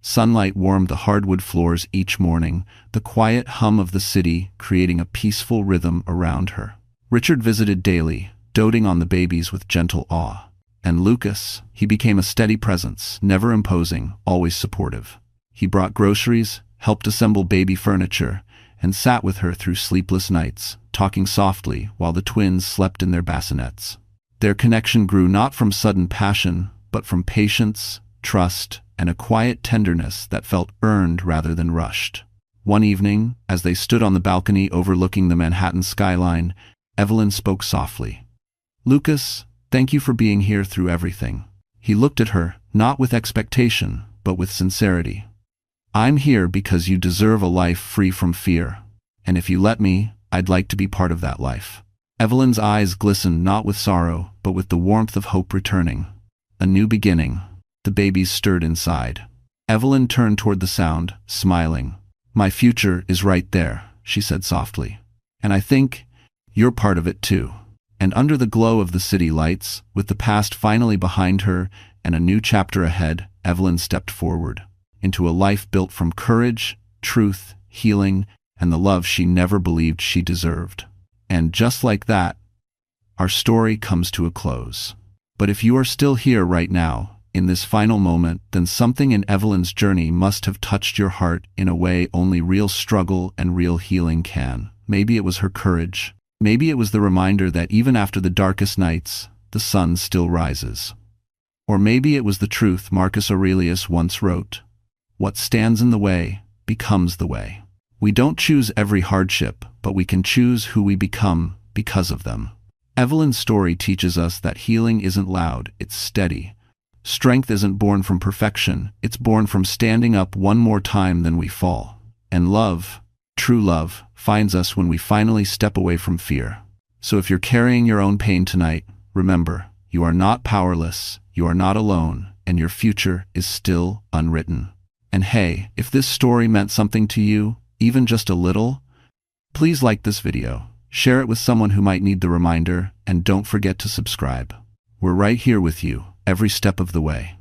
Sunlight warmed the hardwood floors each morning, the quiet hum of the city creating a peaceful rhythm around her. Richard visited daily, doting on the babies with gentle awe. And Lucas, he became a steady presence, never imposing, always supportive. He brought groceries, helped assemble baby furniture, and sat with her through sleepless nights, talking softly while the twins slept in their bassinets. Their connection grew not from sudden passion, but from patience, trust, and a quiet tenderness that felt earned rather than rushed. One evening, as they stood on the balcony overlooking the Manhattan skyline, Evelyn spoke softly. "Lucas, thank you for being here through everything." He looked at her, not with expectation, but with sincerity. "I'm here because you deserve a life free from fear. And if you let me, I'd like to be part of that life." Evelyn's eyes glistened not with sorrow, but with the warmth of hope returning. A new beginning. The babies stirred inside. Evelyn turned toward the sound, smiling. "My future is right there," she said softly. "And I think you're part of it too." And under the glow of the city lights, with the past finally behind her and a new chapter ahead, Evelyn stepped forward into a life built from courage, truth, healing, and the love she never believed she deserved. And just like that, our story comes to a close. But if you are still here right now, in this final moment, then something in Evelyn's journey must have touched your heart in a way only real struggle and real healing can. Maybe it was her courage. Maybe it was the reminder that even after the darkest nights, the sun still rises. Or maybe it was the truth Marcus Aurelius once wrote, "What stands in the way becomes the way." We don't choose every hardship, but we can choose who we become because of them. Evelyn's story teaches us that healing isn't loud, it's steady. Strength isn't born from perfection, it's born from standing up one more time than we fall. And love, true love, finds us when we finally step away from fear. So if you're carrying your own pain tonight, remember, you are not powerless, you are not alone, and your future is still unwritten. And hey, if this story meant something to you, even just a little, please like this video, share it with someone who might need the reminder, and don't forget to subscribe. We're right here with you, every step of the way.